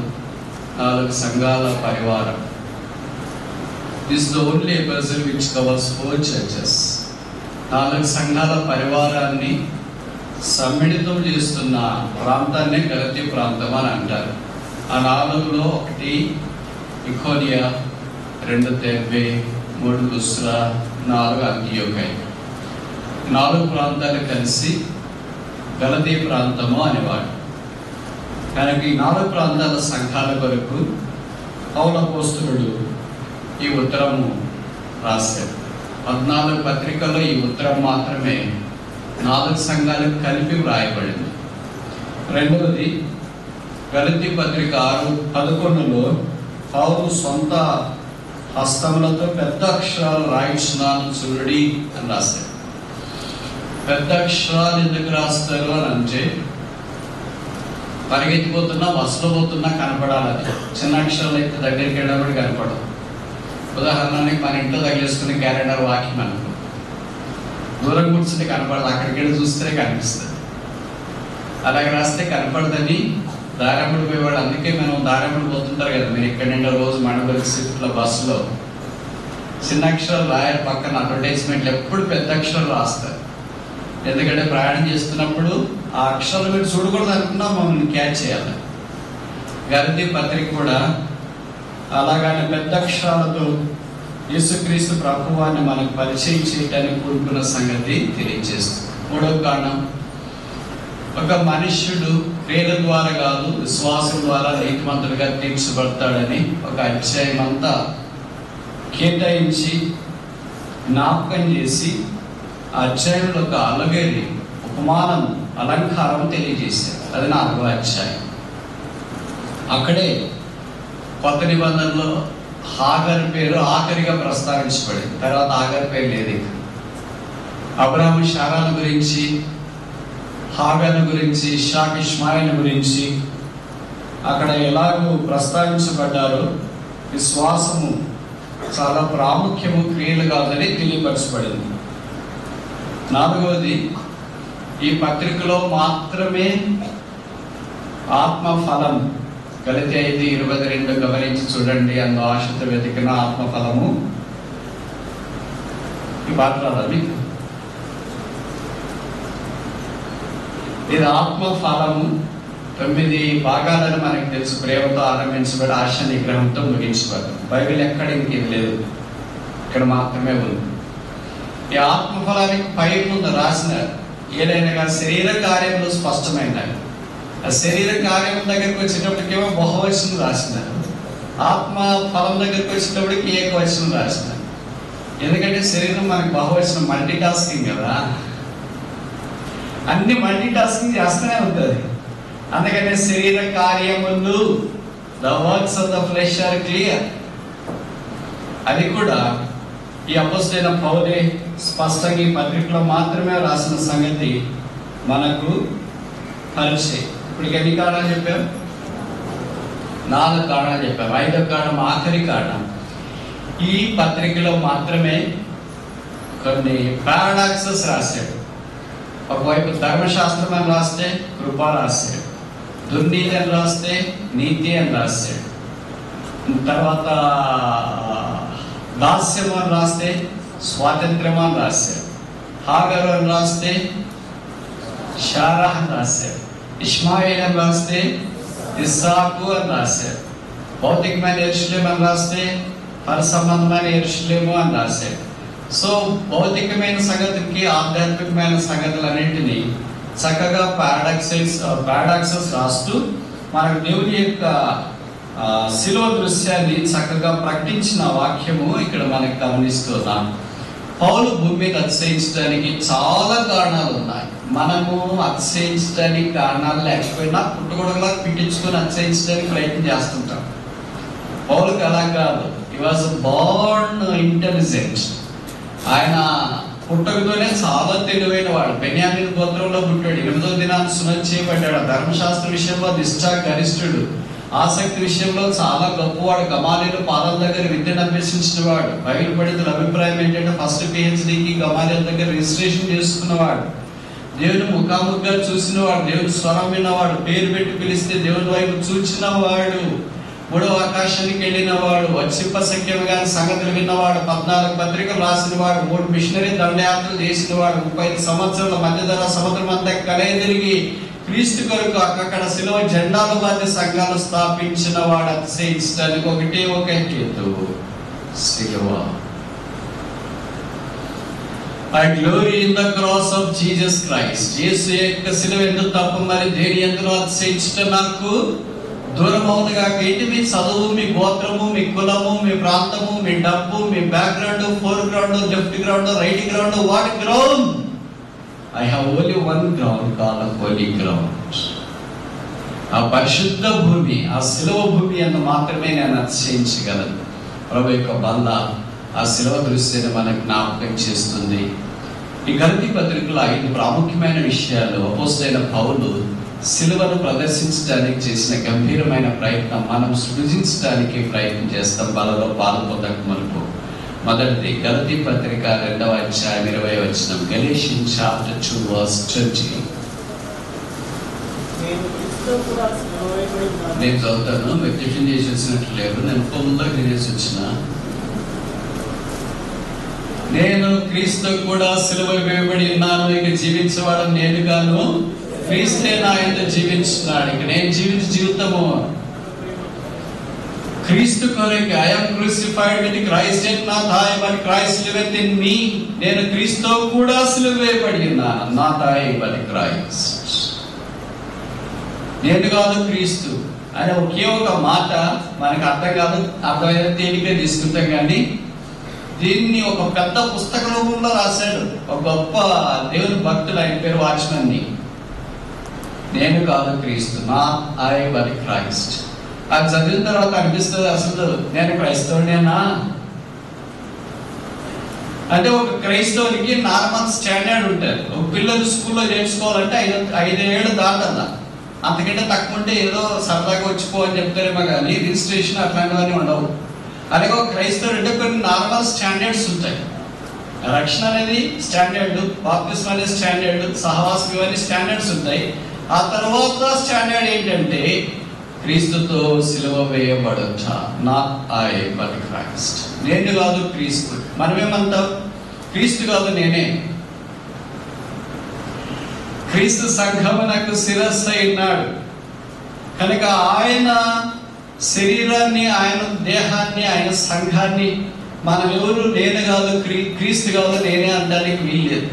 H: 4 సంఘాల పరివారం. This the only episode which covers 4 churches. 4 సంఘాల పరివారాన్ని సమ్మిళితం చేస్తున్న ప్రాంతాన్నే గలతీ ప్రాంతం అని అంటారు. ఆ 4లో 1 ఇకోనియా, 2 తెర్బే, 3 లుస్త్రా, 4 అంతియోకయ. 4 ప్రాంతాలు కలిసి గలతీ ప్రాంతము అనేవాడు. కనుక ఈ 4 ప్రాంతాల సంఘాల కొరకు పౌలు అపోస్తలుడు ఈ ఉత్తరము రాశాడు. 14 పత్రికల్లో ఈ ఉత్తరం మాత్రమే 4 సంఘాలకు కలిపి వ్రాయబడింది. రెండవది, గలతీ పత్రిక 6:11లో పౌలు సొంత హస్తములతో పెద్ద అక్షరాలు రాయించున్నాను చూడండి అని రాశాడు. పెద్ద అక్షరాలు ఎందుకు రాస్తారు అని అంటే, పరిగెత్తిపోతున్నా వసలపోతున్నా కనపడాలి. అది చిన్న అక్షరాలు అయితే దగ్గరికి వెళ్ళినప్పుడు కనపడదు. ఉదాహరణకి మన ఇంట్లో తగిలేసుకునే క్యాలెండర్ వాక్యం అనుకో, దూరం కూర్చుంటే కనపడదు, అక్కడికి వెళ్ళి చూస్తేనే కనిపిస్తుంది. అలాగే రాస్తే కనపడదని దారముడు పోయేవాడు. అందుకే మనం దారముడు పోతుంటారు కదా, మీరు ఇక్కడ నిండా రోజు మండపల్లి సిటీలో బస్సులో చిన్న అక్షరాలు రాయర్ పక్కన అడ్వర్టైజ్మెంట్లు ఎప్పుడు పెద్ద అక్షరాలు రాస్తారు. ఎందుకంటే ప్రయాణం చేస్తున్నప్పుడు ఆ అక్షరాలు మీరు చూడకూడదు అనుకున్నా మమ్మల్ని క్యాచ్ చేయాలి. గలతీ పత్రిక కూడా అలాగానే పెద్ద అక్షరాలతో యేసుక్రీస్తు ప్రభువాన్ని మనకు పరిచయం చేయడానికి కూడుకున్న సంగతి తెలియజేస్తుంది. 3వ కారణం, ఒక మనుష్యుడు క్రియల ద్వారా కాదు విశ్వాసం ద్వారా నీతిమంతుడిగా తీర్చబడతాడని ఒక అధ్యాయం అంతా కేటాయించి జ్ఞాపకం చేసి ఆ అధ్యాయంలో ఒక అలవేరి ఉపమానం అలంకారం తెలియజేశారు. అది 4వ అధ్యాయం. అక్కడే కొత్త నిబంధనలో హాగర్ పేరు ఆఖరిగా ప్రస్తావించబడింది. తర్వాత హాగర్ పేరు లేదు. అబ్రాహాము శారాల గురించి, హాగర్ గురించి, ఇషాక్ ఇష్మాయిల్ గురించి అక్కడ ఎలాగూ ప్రస్తావించబడ్డారో విశ్వాసము చాలా ప్రాముఖ్యము, క్రియలు కాదని తెలియపరచబడింది. 4వది, ఈ పత్రికలో మాత్రమే ఆత్మ ఫలం, గలతీ 5:22 గమనించి చూడండి. అందు ఆశతో వెతికిన ఆత్మఫలము ఈ పాత్రది. ఇది ఆత్మఫలము 9 భాగాలను మనకు తెలుసు. ప్రేమతో ఆరంభించబడి ఆశ నిగ్రహంతో ముగించబడదు. బైబిల్ ఎక్కడ ఇంకేం లేదు, ఇక్కడ మాత్రమే ఉంది. ఈ ఆత్మఫలానికి పై ముందు రాసినారు ఏదైనా శరీర కార్యంలో స్పష్టమైనవి. ఆ శరీర కార్యం దగ్గరికి వచ్చేటప్పటికేమో బహువచనం రాసినారు, ఆత్మ ఫలం దగ్గరికి వచ్చేటప్పటికి ఏకవచనం రాసినారు. ఎందుకంటే శరీరం మనకి బహువచనం, మల్టీ టాస్కింగ్ కదా, అన్ని మల్టీ టాస్కింగ్ చేస్తూనే ఉంటుంది. అందుకనే శరీర కార్యములు, the works of the flesh are clear. అది కూడా ఈ అపోస్తలుడైన పౌలే స్పష్టంగా ఈ పత్రికలో మాత్రమే రాసిన సంగతి మనకు పరిచయం. ఇప్పుడు ఎన్ని కారణాలు చెప్పారు? 4 కారణాలు చెప్పారు. 5వ కారణం, ఆఖరి కారణం, ఈ పత్రికలో మాత్రమే కొన్ని పారాడాక్సెస్ రాశాడు. ఒకవైపు ధర్మశాస్త్రం అని రాస్తే కృప రాశాడు, దుర్నీతి అని రాస్తే నీతి అని రాశాడు, తర్వాత దాస్యం అని రాస్తే స్వాతంత్ర్యం అని రాశాడు, హాగరు అని రాస్తే షారా అని రాశాడు, ఇష్మాయిల్ అని రాస్తే ఇస్సాకు అని రాశాడు, భౌతికమైన యెరూషలేము అని రాస్తే పరసంబంధమైన యెరూషలేము అని రాశాడు. సో భౌతికమైన సంగతికి ఆధ్యాత్మికమైన సంగతులన్నింటినీ చక్కగా పారాడాక్సెస్ రాస్తూ మనకు దేవుని యొక్క శిలువ దృశ్యాన్ని చక్కగా ప్రకటించిన వాక్యము ఇక్కడ మనకు గమనిస్తున్నాం. పౌలు భూమి మీద అతిశయించడానికి చాలా కారణాలు ఉన్నాయి. మనము అతిశయించడానికి కారణాలు లేకపోయినా పుట్టగొడగలా పిట్టించుకొని అతిశయించడానికి ప్రయత్నం చేస్తుంటాం. పౌలుకి అలా కాదు. హి వాజ్ బోర్న్ ఇంటెలిజెంట్. ఆయన పుట్టకతోనే చాలా తెలివైన వాడు. బెన్యామీను గోత్రంలో పుట్టాడు. 8వ దినాన్ని సున్నతి చేయబడ్డాడు. ధర్మశాస్త్ర విషయంలో నిష్ఠా గరిష్ఠుడు. ఆసక్తి విషయంలో చాలా గొప్పవాడు. గమాలీలు పాదాల దగ్గర విద్యను అభ్యసించిన వాడు. బైబిల్ పండితుల అభిప్రాయం ఏంటంటే ఫస్ట్ PhDకి గమాలీల దగ్గర రిజిస్ట్రేషన్ చేసుకున్నవాడు. దేవుని ముఖాముఖిగా చూసినవాడు. దేవుని స్వరం విన్నవాడు. పేరు పెట్టి పిలిస్తే దేవుని వైపు చూచినవాడు. 3వ ఆకాశానికి వెళ్ళినవాడు. వచ్చింపశక్యముగా సంగతులు విన్నవాడు. 14 పత్రికలు రాసినవాడు. 3 మిషనరీ దండయాత్రలు చేసినవాడు. 35 సంవత్సరాల మధ్యధరా సముద్రం అంతా కలయదిరిగి క్రీస్తు కొరకు అక్కడ శిలువ జెండాల మధ్య సంఘాలు స్థాపించిన వాడు. అతిశయించడానికి ఒకటే ఒక హేతువు, శిలువ. I glory in the cross of Jesus Christ. యేసు యొక్క శిలువ ఎందుకు తప్ప మరి దేని ఎందులో అతిశయించడం నాకు దూరం అవుతుందిగా. ఏంటి మీ చదువు, మీ గోత్రము, మీ కులము, మీ ప్రాంతము, మీ డబ్బు, మీ background, foreground, left ground, right ground, what ground? I have only one ground called the holy ground. ఆ పరిశుద్ధ భూమి, ఆ శిలువ భూమి అన్న మాత్రమే నేను అతిశయించగలను. ప్రభు యొక్క బంధ ఆ శిలువ దృశ్యాన్ని మనకు జ్ఞాపకం చేస్తుంది. ఈ గలతీ పత్రికలో 5 ప్రాముఖ్యమైన విషయాలు అపోస్తలుడైన పౌలు శిలువను ప్రదర్శించడానికి చేసిన గంభీరమైన ప్రయత్నం మనం సృజించడానికి ప్రయత్నం చేస్తాం. బలలో పాలు పొందక మునుపు మొదటిది గలతీ పత్రిక 2వ అధ్యాయం 20వ వచనం. Galatians chapter 2 verse 20. నేను చదువుతాను, మీరు టిఫిన్ చేసి వచ్చినట్లు లేరు. నేను పొందా తినేసి వచ్చిన. నేను క్రీస్తు కూడా సిలువ వేయబడి ఉన్నాను. ఇక జీవించేవాడు నేను గాను, క్రీస్తే నా యందు జీవించున్నాడు. ఇక నేను జీవించే జీవితము క్రీస్తు కొరకు. I am crucified with Christ, yet not I, but Christ liveth in me. నేను క్రీస్తు కూడా సిలువ వేయబడి ఉన్నాను. Not I, but Christ. నేను కాదు క్రీస్తు అనే ఒకే ఒక మాట మనకు అర్థం కాదు, అర్థమైన తేలిగ్గా తీసుకుంటాం. కానీ దీన్ని ఒక పెద్ద పుస్తక రూపంలో రాశాడు ఒక గొప్ప దేవుని భక్తుడు. ఆయన పేరు వాచ్మన్. నేను కాదు క్రీస్తు, నాట్ ఐ బట్ క్రైస్ట్. అది చదివిన తర్వాత అనిపిస్తుంది, అసలు నేను క్రైస్తవునేనా అంటే. ఒక క్రైస్తవునికి నార్మల్ స్టాండర్డ్ ఉంటుంది. ఒక పిల్లలు స్కూల్లో చేర్చుకోవాలంటే 5 ఏళ్ళు దాటల్లా. అంతకంటే తక్కువ ఉంటే ఏదో సరదాగా వచ్చిపో అని చెప్తారేమో కానీ రిజిస్ట్రేషన్ అట్లాంటివన్నీ ఉండవు. అలాగే ఒక క్రైస్తవుడు అంటే కొన్ని నార్మల్ స్టాండర్డ్స్ ఉంటాయి. రక్షణ అనేది స్టాండర్డ్, బాప్తిస్మం అనేది స్టాండర్డ్, సహవాసం ఇవన్నీ స్టాండర్డ్స్ ఉంటాయి. ఆ తర్వాత స్టాండర్డ్ ఏంటంటే క్రీస్తుతో సిలువ వేయబడట. Not I but Christ. నేను కాదు క్రీస్తు. మనమేమంటాం? క్రీస్తు కాదు నేనే. క్రీస్తు సంఘమునకు శిరస్సు అయినాడు కనుక ఆయన శరీరాన్ని, ఆయన దేహాన్ని, ఆయన సంఘాన్ని మనం ఎవరు నేను కాదు క్రీస్తు కాదు నేనే అనడానికి వీల్లేదు.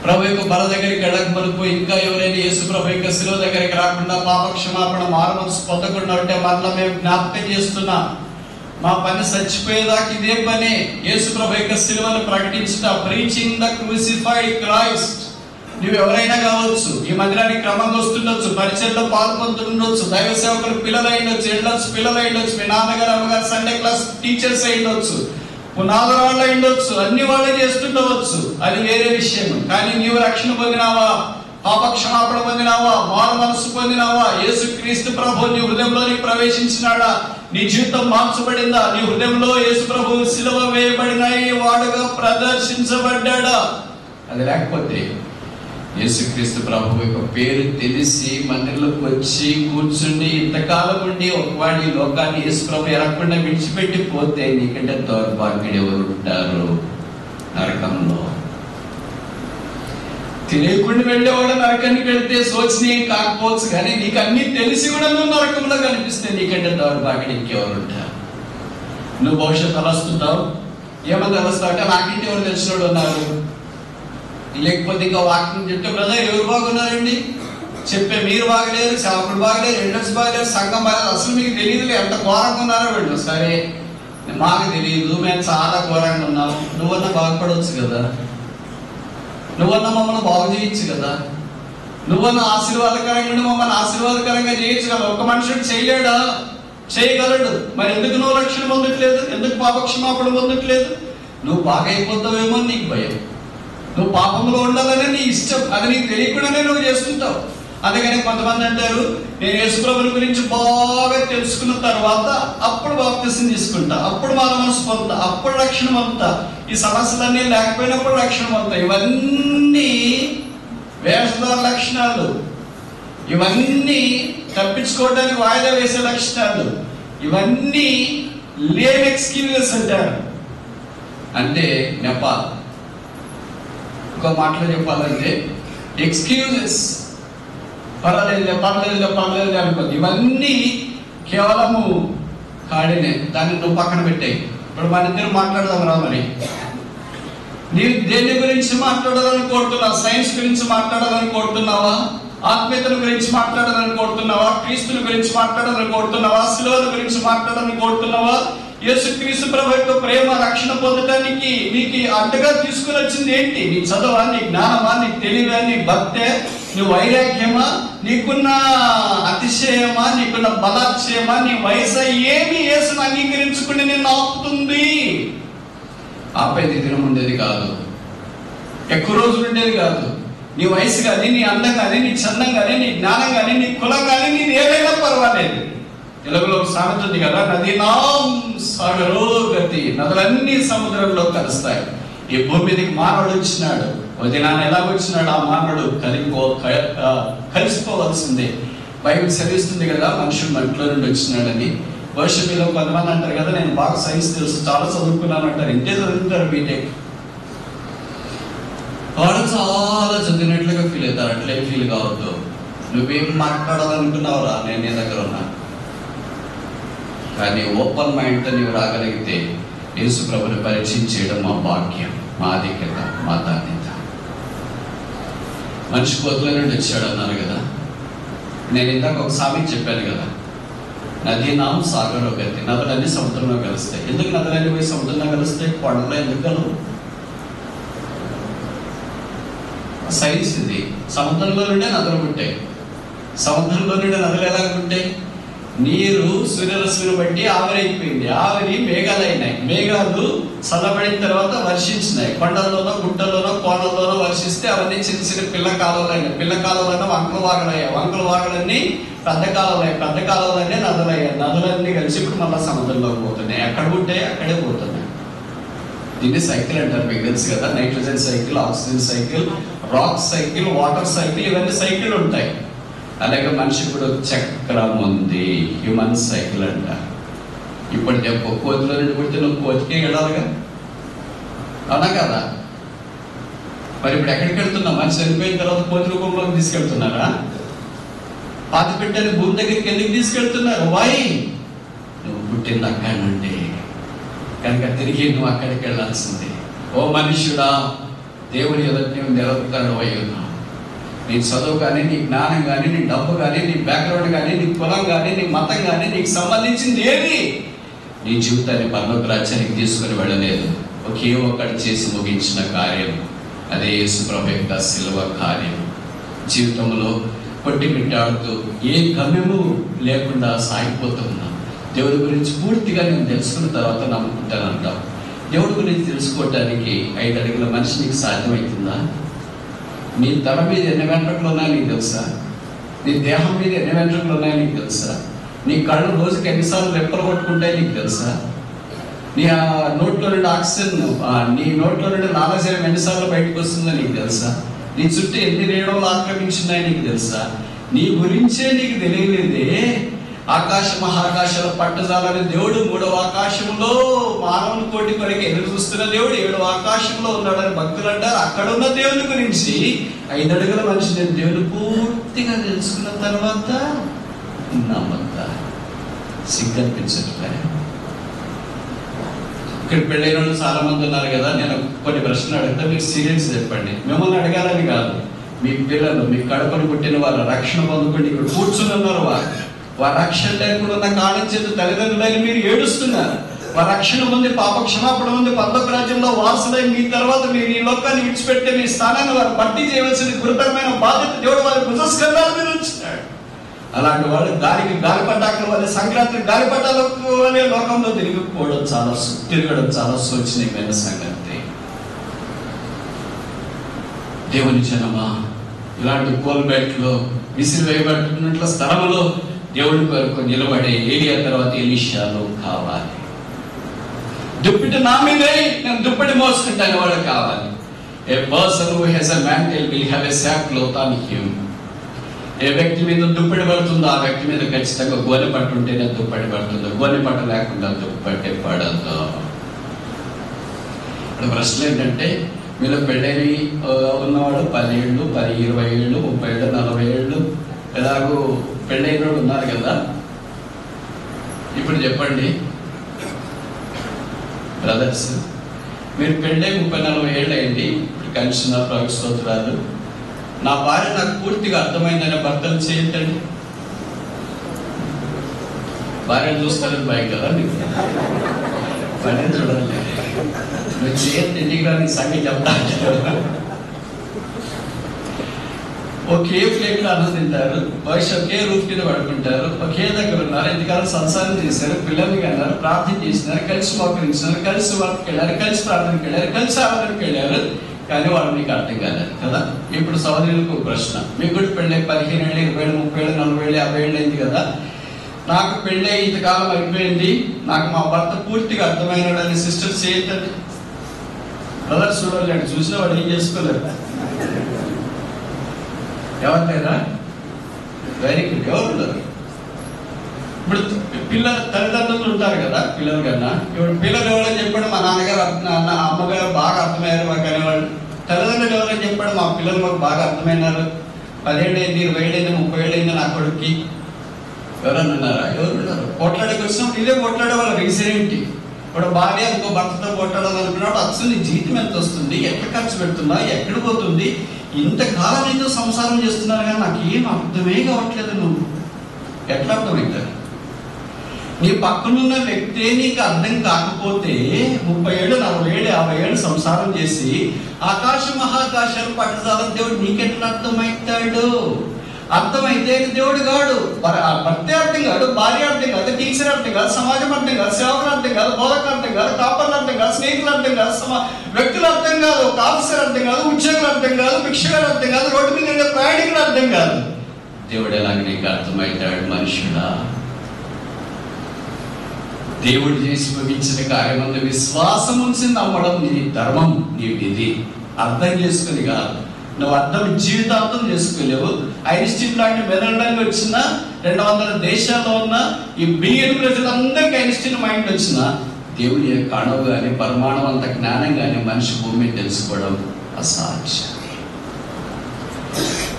H: ప్రభు యొక్క బల దగ్గరికి వెళ్ళక మనకు ఇంకా ఎవరైనా యేసు ప్రభు యొక్క శిలువ దగ్గరికి రాకుండా పాపక్షమాపణ మారుమనసు పొందకుండా ఉంటే మరలా మేము జ్ఞాపకం చేస్తున్నాం. మా పని చచ్చిపోయేదాకా ఇదే పని. యేసు ప్రభు యొక్క శిలువను ప్రకటించుట, ప్రీచింగ్ ద క్రూసిఫైడ్ క్రైస్ట్. నువ్వు ఎవరైనా కావచ్చు, ఈ మందిరానికి క్రమంగా వస్తుండొచ్చు, పరిచయంలో పాల్పొందుతుండొచ్చు, దైవ సేవకులు పిల్లలు అయ్యొచ్చు, ఎళ్ళొచ్చు పిల్లలు అయ్యొచ్చు, మీ నాన్నగారు అమ్మగారు సండే క్లాస్ టీచర్స్ అయ్యొచ్చు, పునాదరాళ్ళు అయ్యొచ్చు, అన్ని వాళ్ళే చేస్తుండవచ్చు. అది వేరే విషయం. కానీ నీవు రక్షణ పొందినావా, పాపక్షమాపణ పొందినావా, మారు మనసు పొందినావా, యేసు క్రీస్తు ప్రభు నీ హృదయంలోనికి ప్రవేశించినాడా, నీ జీవితం మార్చబడిందా, నీ హృదయంలో యేసు ప్రభు సిలువ వేయబడిన వాడుగా ప్రదర్శించబడ్డా? అది లేకపోతే యేసుక్రీస్తు ప్రభు యొక్క పేరు తెలిసి మందిరంలోకి వచ్చి కూర్చుండి ఇంతకాలం ఉండి ఒకవాడు ఈ లోకాన్ని యేసు ప్రభు ఎరగకుండా విడిచిపెట్టి పోతే నీకంటే దౌర్భాగ్యుడు ఎవరు ఉంటారు నరకంలో? తెలియకుండా వెళ్ళేవాడు నరకానికి వెళ్తే శోచనీయం కాకపోవచ్చు, కానీ నీకు అన్ని తెలిసి కూడా నువ్వు నరకంలో కనిపిస్తే నీకంటే దౌర్భాగ్యుడు ఇంకెవరు ఉంటారు? నువ్వు భవిష్యత్తు తలస్తుంటావు. ఏమో తెలుస్తావు అంటే నాకింటి ఎవరు తెలిసినోడు ఉన్నారు. లేకపోతే ఇంకా వాక్యం చెప్తే బ్రదర్ ఎవరు బాగున్నారండి, చెప్పే మీరు బాగలేరు, సేవకుడు బాగలేరు, ఎల్డర్స్ బాగలేరు, సంఘం బాగలేదు, అసలు మీకు తెలియదులే ఎంత ఘోరంగా ఉన్నారో వీళ్ళు. సరే మాకు తెలియదు, మేము చాలా ఘోరంగా ఉన్నాము, నువ్వన్నా బాగుపడవచ్చు కదా, నువ్వన్నా మమ్మల్ని బాగు చేయొచ్చు కదా, నువ్వన్నా ఆశీర్వాదకరంగా మమ్మల్ని ఆశీర్వాదకరంగా చేయొచ్చు కదా. ఒక మనుషుడు చేయలేడా? చేయగలడు. మరి ఎందుకు నువ్వు రక్షణ పొందట్లేదు? ఎందుకు పాపక్షమాపణ పొందట్లేదు? నువ్వు బాగా అయిపోతావేమో నీకు భయం, నువ్వు పాపంలో ఉండాలనే నీ ఇష్టం, అది నీకు తెలియకుండానే నువ్వు చేసుకుంటావు. అందుకని కొంతమంది అంటారు నేను యేసుప్రభుని గురించి బాగా తెలుసుకున్న తర్వాత అప్పుడు బాప్తిసం తీసుకుంటా, అప్పుడు మారు మనసు పొందుతా, అప్పుడు రక్షణ పొందుతా, ఈ సమస్యలన్నీ లేకపోయినప్పుడు రక్షణ పొందుతా. ఇవన్నీ వేషధార లక్షణాలు, ఇవన్నీ తప్పించుకోవడానికి వాయిదా వేసే లక్షణాలు, ఇవన్నీ లేని ఎక్స్క్యూజెస్ అంటారు. అంటే నెప ఇంకో మాటలో చెప్పాలంటే ఎక్స్క్యూజెస్. పర్వాలేదు పర్వాలేదు పర్వాలేదు అనుకోద్దు, ఇవన్నీ కేవలము కాడినే, దాన్ని నువ్వు పక్కన పెట్టాయి. ఇప్పుడు మన ఇద్దరు మాట్లాడదాం రా. మరి నీవు దేని గురించి మాట్లాడాలని కోరుతున్నావు? సైన్స్ గురించి మాట్లాడాలని కోరుతున్నావా? ఆత్మీయతల గురించి మాట్లాడాలని కోరుతున్నావా? క్రీస్తుల గురించి మాట్లాడాలని కోరుతున్నావా? శిలువల గురించి మాట్లాడాలని కోరుతున్నావా? యేసుక్రీస్తు ప్రభు యొక్క ప్రేమ రక్షణ పొందడానికి నీకు అడ్డగా తీసుకుని వచ్చింది ఏంటి? నీ చదువా, నీ జ్ఞానమా, నీ తెలివా, నీ భక్తే, నీ వైరాగ్యమా, నీకున్న అతిశయమా, నీకున్న బలాతిశయమా, నీ వయసు ఏమి యేసును అంగీకరించుకుని నిన్ను ఆపుతుంది? ఆపేది దినం ఉండేది కాదు, ఎక్కువ రోజులు ఉండేది కాదు. నీ వయసు కానీ, నీ అందం కానీ, నీ చందం కానీ, నీ జ్ఞానం కానీ, నీ కులం కానీ, నీది ఏదైనా పర్వాలేదు. తెలుగులో సామెత ఉంది కదా, నదీనాం సాగరో గతి, నదులన్నీ సముద్రంలో కలుస్తాయి. ఈ భూమి మీదకి మానవుడు వచ్చినాడు, వదినాన్ని ఎలా వచ్చినాడు? ఆ మానవుడు కలిసిపోవలసిందే. బైబిల్ చదివిస్తుంది కదా మనుషుడు మంట్లో నుండి వచ్చినాడని. వర్షం మీద కొంతమంది అంటారు కదా నేను బాగా సైన్స్ తెలుసు, చాలా చదువుకున్నాను అంటారు. ఇంటే చదువుతారు బీటెక్, వాడు చాలా చదివినట్లుగా ఫీల్ అవుతారు. అట్లే ఫీల్ కావద్దు. నువ్వేం మాట్లాడాలనుకున్నావురా, నేను నీ దగ్గర ఉన్నా. కానీ ఓపెన్ మైండ్తో నీవు రాగలిగితే యేసు ప్రభుని పరిచయం చేయడం మా భాగ్యం, మా ఆధిక్యత, మా ధాన్యత. మనిషి కోతుల నుండి వచ్చాడు అన్నారు కదా. నేను ఇందాక ఒక సామెత చెప్పాను కదా, నదీనాం సాగరో గతి, నదులన్నీ సముద్రంలో కలుస్తాయి. ఎందుకు నదులన్నీ పోయి సముద్రంలో కలుస్తాయి? కొండలో ఎందుకు కలవు? సైన్స్ ఇది. సముద్రంలో నుండే నదులు పుట్టాయి. సముద్రంలో నుండి నదులు ఎలా పుట్టాయి? నీరు సూర్యరశ్మిని బట్టి ఆవిరైపోయింది, ఆవిరి మేఘాలు అయినాయి, మేఘాలు చల్లబడిన తర్వాత వర్షించినాయి. కొండల్లోనో గుట్టల్లోనో కోణల్లోనో వర్షిస్తే అవన్నీ చిన్న చిన్న పిల్ల కాలువలు అయినాయి, పిల్ల కాలువలన్నా వంకల వాగలయ్యాయి, వంకల వాగలన్నీ పెద్ద కాలువలయ్యాయి, పెద్ద కాలువలన్నీ నదులయ్యాయి, నదులన్నీ కలిసి ఇప్పుడు మళ్ళీ సముద్రంలోకి పోతున్నాయి. ఎక్కడ పుట్టాయి అక్కడే పోతున్నాయి. దీన్ని సైకిల్ అంటారు, మీకు తెలుసు కదా. Nitrogen cycle, oxygen cycle, rock cycle, water cycle, ఇవన్నీ సైకిల్ ఉంటాయి. అలాగే మనిషి కూడా చక్రం ఉంది, హ్యూమన్ సైకిల్ అంట. ఇప్పుడు చెప్పు, కోతిలో నుండి పుడితే నువ్వు కోతికే వెళ్ళాలిగా, అవునా కదా? మరి ఇప్పుడు ఎక్కడికి వెళ్తున్నావు? మనిషి చనిపోయిన తర్వాత కోతి రూపంలోకి తీసుకెళ్తున్నారా? పాతి పెట్టని భూమి దగ్గరికి ఎందుకు తీసుకెళ్తున్నారు? వై? నువ్వు పుట్టింది అక్కడి నుండి కనుక తిరిగి నువ్వు అక్కడికి వెళ్ళాల్సిందే. ఓ మనుష్యుడా, దేవుని ఎదుటి నువ్వు నిరంతరం అయి ఉన్నావు. నీ చదువు కానీ, నీ జ్ఞానం కానీ, నీ డబ్బు కానీ, నీ బ్యాక్గ్రౌండ్ కానీ, నీ కులం కానీ, నీ మతం కానీ, నీకు సంబంధించింది ఏది నీ జీవితాన్ని పరలోక రాజ్యానికి తీసుకుని వెళ్ళలేదు. ఒకే ఒక్కటి చేసి ముగించిన కార్యం, అదే యేసు ప్రభు యొక్క శిలువ కార్యం. జీవితంలో కొట్టిమిట్టాడుతూ ఏ గమ్యము లేకుండా సాగిపోతున్నా దేవుడి గురించి పూర్తిగా నేను తెలుసుకున్న తర్వాత నమ్ముకుంటానంటావు. దేవుడి గురించి తెలుసుకోవడానికి 5 అడుగుల మనిషి నీకు సాధ్యమవుతుందా? నీ తల మీద ఎన్ని వెంట్రుకలు ఉన్నాయో నీకు తెలుసా? నీ దేహం మీద ఎన్ని వెంట్రుకలు ఉన్నాయో నీకు తెలుసా? నీ కళ్ళు రోజుకి ఎన్నిసార్లు రెప్పలు కొట్టుకుంటాయో నీకు తెలుసా? నీ నోట్లో నుండి ఆక్సిజన్, నీ నోట్లో నుండి లాలాజలం ఎన్నిసార్లు బయటకు వస్తుందో నీకు తెలుసా? నీ చుట్టూ ఎన్ని రేణువులు ఆక్రమించున్నాయో నీకు తెలుసా? నీ గురించే నీకు తెలియలేదే. ఆకాశ మహాకాశాల పట్టజాలని దేవుడు 3వ ఆకాశంలో మానవుని కోటి కొరకు ఎదురు చూస్తున్న దేవుడు 7వ ఆకాశంలో ఉన్నాడని భక్తులు అంటారు. అక్కడ ఉన్న దేవుని గురించి 5 అడుగుల మనిషి నేను దేవుని పూర్తిగా తెలుసుకున్న తర్వాత నమ్మద్దా? సిగ్గనిపించట్లే. ఇక్కడ పెళ్ళైన వాళ్ళు చాలా మంది ఉన్నారు కదా, నేను కొన్ని ప్రశ్నలు అడుగుతా, మీరు సీరియస్ చెప్పండి. మిమ్మల్ని అడగాలని కాదు, మీ పిల్లలు, మీ కడుపును పుట్టిన వాళ్ళ రక్షణ పొందుకుంటే ఇక్కడ కూర్చుని ఉన్నారు. వారి రక్షణ లేకుండా ఉన్న కాలం చేత తల్లిదండ్రులని మీరు ఏడుస్తున్నారు. వారి రక్షణ ఉంది, పాప క్షమాపణ ఉంది, పరలోక రాజ్యంలో వారసులై మీ తర్వాత మీరు ఈ లోకాన్ని విడిచిపెట్టే మీ స్థానాన్ని వారు భర్తీ చేయవలసిన గురుతరమైన బాధ్యత దేవుడు వారి భుజస్కంధాల మీద ఉంచుతాడు. అలాంటి వాళ్ళు గాలిపటాకుల వల్ల, సంక్రాంతి గాలిపటాల వల్లే లోకంలో తిరగడం చాలా శోచనీయమైన సంగతి. దేవుని జనమా, ఇలాంటి కోల్బెట్లో విసిరి వేయబడుతున్నట్ల స్థలంలో దేవుడి కొరకు నిలబడే ఏలియా తర్వాత ఎలీషాలు కావాలి. దుప్పటి నా మీదే, నేను దుప్పటి మోసుకుంటాను వాళ్ళు కావాలి. A person who has a mantle will have a sackcloth on him. ఏ వ్యక్తి మీద దుప్పటి పడుతుందో ఆ వ్యక్తి మీద ఖచ్చితంగా గోనె పట్టు ఉంటేనే దుప్పటి పడుతుందో, గోనె పట్టు లేకుండా దుప్పటి పడదు. ఇప్పుడు ప్రశ్న ఏంటంటే, మీలో పెళ్ళైన ఉన్నవాడు 10 ఏళ్ళు, 10, 20 ఏళ్ళు, 30 ఏళ్ళు, 40 ఏళ్ళు ఎలాగో పెళ్ళైన వాళ్ళు ఉన్నారు కదా. ఇప్పుడు చెప్పండి బ్రదర్స్, మీరు పెళ్ళై 30-40 ఏళ్ళు అయింది, ఇప్పుడు కలిసి ఉన్న ప్రభు స్తోత్రాలు. నా భార్య నాకు పూర్తిగా అర్థమైందనే భర్తలు చేయండి. భార్యను చూస్తారని భయం కదా మీకు, భార్యను చూడాలి. నువ్వు చేయండి, ఇంటికి రాని సంగతి చెప్తా. ఒకే ప్లేట్లో అన్నం తింటారు, బహుశా ఒకే రూఫ్ కింద పడుకుంటారు, ఒకే దగ్గర ఉన్నారు, ఇంతకాలం సంసారం చేశారు, పిల్లల్ని కన్నారు, ప్రార్థన చేసినారు, కలిసి మోకరించినారు, కలిసి వర్క్కి వెళ్ళారు, కలిసి ప్రార్థనకి వెళ్ళారు, కలిసి ఆరాధనకి వెళ్ళారు. కానీ వాళ్ళు మీకు అర్థం కాలేదు కదా. ఇప్పుడు సోదరులకు ప్రశ్న, మీకు కూడా పెళ్ళి 15 ఏళ్ళు, 20 ఏళ్ళు, 30 ఏళ్ళు, 40 ఏళ్ళు, 50 ఏళ్ళు అయింది కదా. నాకు పెళ్ళి ఇంతకాలం అయిపోయింది, నాకు మా భర్త పూర్తిగా అర్థమైనాడని సిస్టర్స్ చేయొద్దండి. బ్రదర్స్ చూడాలి, చూసిన వాడు ఏం చేసుకోలేరు. ఎవరికైనా వెరీ గుడ్, ఎవరు ఉండరు. ఇప్పుడు తల్లిదండ్రులు ఉంటారు కదా, పిల్లలు కన్నా. ఇప్పుడు పిల్లలు ఎవరైనా చెప్పాడు మా నాన్నగారు అమ్మగారు బాగా అర్థమయ్యారు మాకు అనేవాళ్ళు. తల్లిదండ్రులు ఎవరైనా చెప్పాడు మా పిల్లలు మాకు బాగా అర్థమైనారు, 10 ఏళ్ళు అయింది, 20 ఏళ్ళు అయింది, 30 ఏళ్ళు అయింది నా కొడుక్కి. ఎవరన్నా ఉన్నారా? ఎవరు ఉన్నారు? పోట్లాడికి వచ్చినప్పుడు ఇదే పోట్లాడే వాళ్ళ రీజన్ ఏంటి? ఇప్పుడు భార్య ఇంకో భర్తతో పోట్లాడాలనుకున్నప్పుడు అసలు నీ జీతం ఎంత వస్తుంది, ఎక్కడ ఖర్చు పెడుతున్నా, ఎక్కడ పోతుంది, ఇంతకాలం నీతో సంసారం చేస్తున్నారు కానీ నాకు ఏం అర్థమే కావట్లేదు. నువ్వు ఎట్లా అర్థమవుతారు? నీ పక్కనున్న వ్యక్తే నీకు అర్థం కాకపోతే 30 ఏళ్ళు, 40 ఏళ్ళు, 50 ఏళ్ళు సంసారం చేసి ఆకాశ మహాకాశాలు పట్టజాలం దేవుడు నీకెట్లా అర్థమవుతాడు? అర్థమైతే దేవుడు కాడు. భర్తే అర్థం కాదు, భార్య అర్థం కాదు, టీచర్ అర్థం కాదు, సమాజం అర్థం కాదు, సేవకులు అర్థం కాదు, బోధకులు అర్థం కాదు, కాపర్లు అర్థం కాదు, స్నేహితులు అర్థం కాదు, వ్యక్తులు అర్థం కాదు, ఒక ఆఫీసర్ అర్థం కాదు, ఉద్యోగులు అర్థం కాదు, భిక్షగారు అర్థం కాదు, రోడ్డు మీద ప్రయాణికులు అర్థం కాదు. దేవుడు ఎలాగ నీకు అర్థమవుతాడు? మనుషుడా, దేవుడు చేసి ముగించిన కార్యమందు విశ్వాసం ఉంచి నమ్మడం నీ ధర్మం, నీ విధి. అర్థం చేసుకుని కాదు, నువ్వు అర్థం జీవితాంతం చేసుకోలేవు. ఐన్స్టీన్ లాంటి మెదడుకి వచ్చిన 200 దేశాల్లో ఉన్న ఈ బిలియన్ ప్రజలందరికీ ఐన్స్టీన్ మైండ్ వచ్చిన దేవుని యొక్క అణువు కానీ పరిమాణం అంత జ్ఞానం కానీ మనిషి భూమిని తెలుసుకోవడం అసాధ్యం.